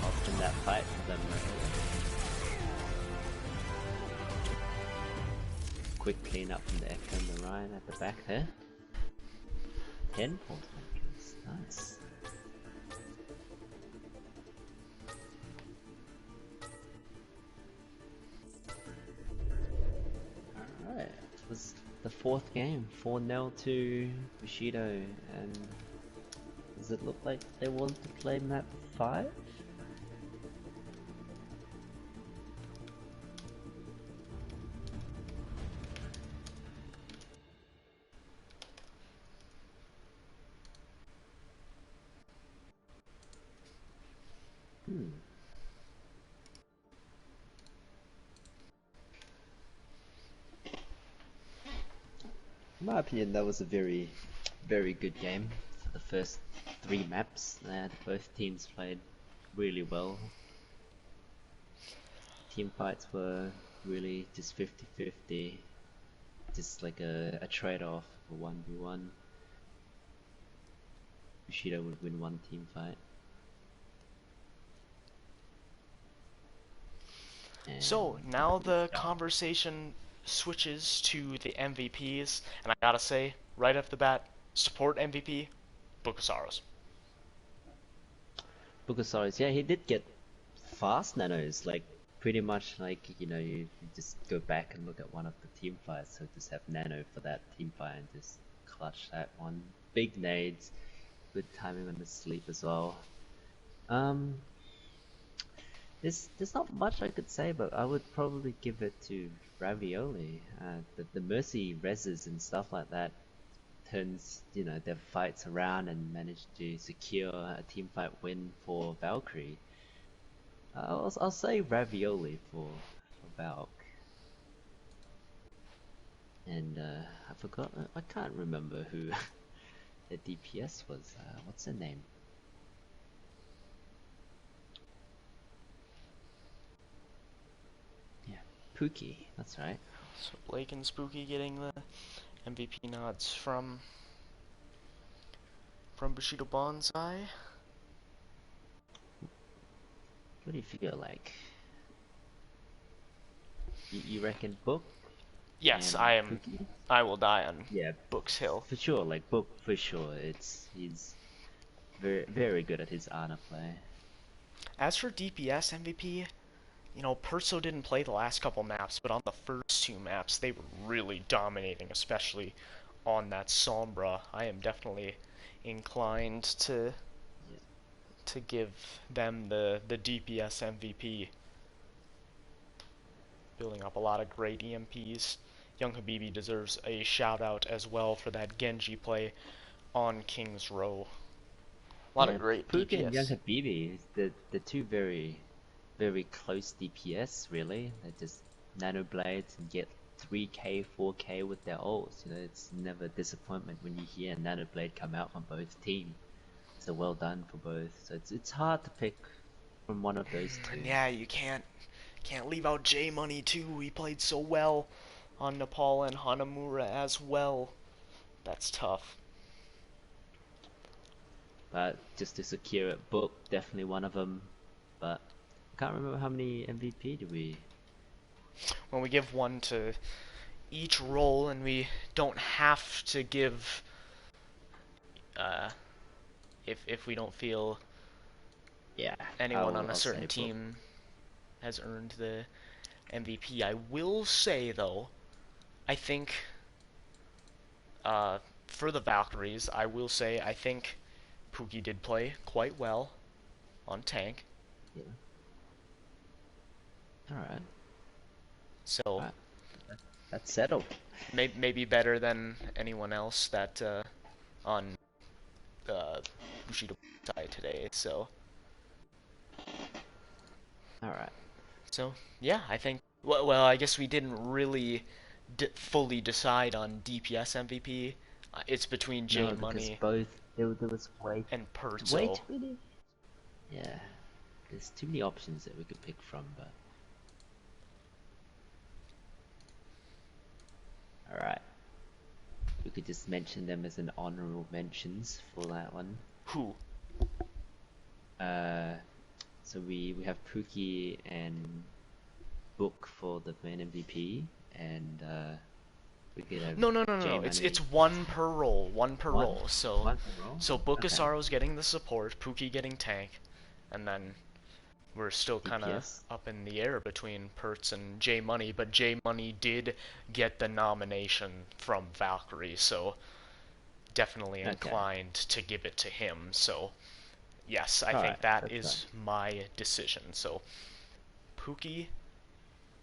often that fight for them. Quick clean up from the Echo and the Ryan at the back there. 10 points, nice. Alright, it was the fourth game, 4-0 to Bushido, and does it look like they want to play map 5? In my opinion, that was a very, very good game for the first three maps. Both teams played really well. Team fights were really just 50-50, just like a trade-off for 1v1. Bushido would win one team fight. So now the conversation switches to the MVPs, and I gotta say, right off the bat, support MVP, Bukasaros. Bukasaurus, yeah, he did get fast nanos, like pretty much like, you just go back and look at one of the team fights, so just have nano for that team fight and just clutch that one. Big nades, good timing on the sleep as well. There's not much I could say, but I would probably give it to Ravioli. The Mercy reses and stuff like that turns, their fights around and manage to secure a team fight win for Valkyrie. I'll say Ravioli for Valk. And I forgot, I can't remember who the DPS was. What's her name? Yeah, Pookie, that's right. So Blake and Spooky getting the MVP nods from Bushido Banzai. What do you feel like? You reckon Book? Yes, and I am. Pookie? I will die on Yeah, Book's Hill. for sure. Like Book, for sure. He's very very good at his Ana play. As for DPS MVP, Perso didn't play the last couple maps, but on the first two maps, they were really dominating, especially on that Sombra. I am definitely inclined to give them the DPS MVP. Building up a lot of great EMPs. Young Habibi deserves a shout out as well for that Genji play on King's Row. A lot of great Pookie and Young DPS. Habibi, the two very close DPS really. They just nano blades and get 3k, 4k with their ults. It's never a disappointment when you hear a nano blade come out from both teams. So well done for both. So it's hard to pick from one of those two. And yeah, you can't leave out J Money too. He played so well on Nepal and Hanamura as well. That's tough. But just to secure it, Book definitely one of them. But I can't remember how many MVP do we. When we give one to each role, and we don't have to give. If we don't feel anyone on a certain team has earned the MVP. I will say, though, I think, for the Valkyries, I will say I think Pookie did play quite well on tank. Yeah. Alright. So, that's settled. Maybe better than anyone else that on Bushido side today. So. Alright. So, yeah, I think. Well, I guess we didn't really fully decide on DPS MVP. It's between J Money both there was and Perzo. way too many. Yeah, there's too many options that we could pick from, but. Alright. We could just mention them as an honorable mentions for that one. Who? So we have Pookie and Book for the main MVP, and we could have No. It's one per role. One per role. So one per role? So Bukasaro's getting the support, Pookie getting tank, and then we're still kind of up in the air between Pertz and J Money, but J Money did get the nomination from Valkyrie, so definitely inclined to give it to him. So yes, I think that is my decision. So Pookie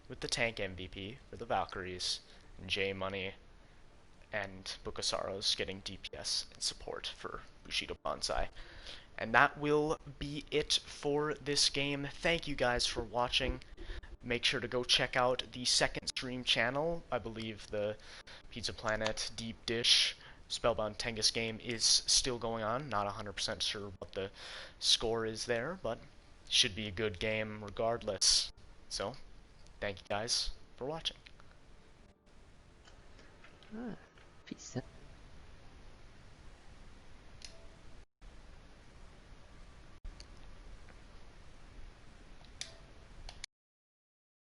with the tank MVP for the Valkyries, and J Money and Bukasaro's getting DPS and support for Bushido Banzai. And that will be it for this game. Thank you guys for watching. make sure to go check out the second stream channel. I believe the Pizza Planet Deep Dish Spellbound Tengus game is still going on. Not 100% sure what the score is there, but should be a good game regardless. So, thank you guys for watching. Peace out.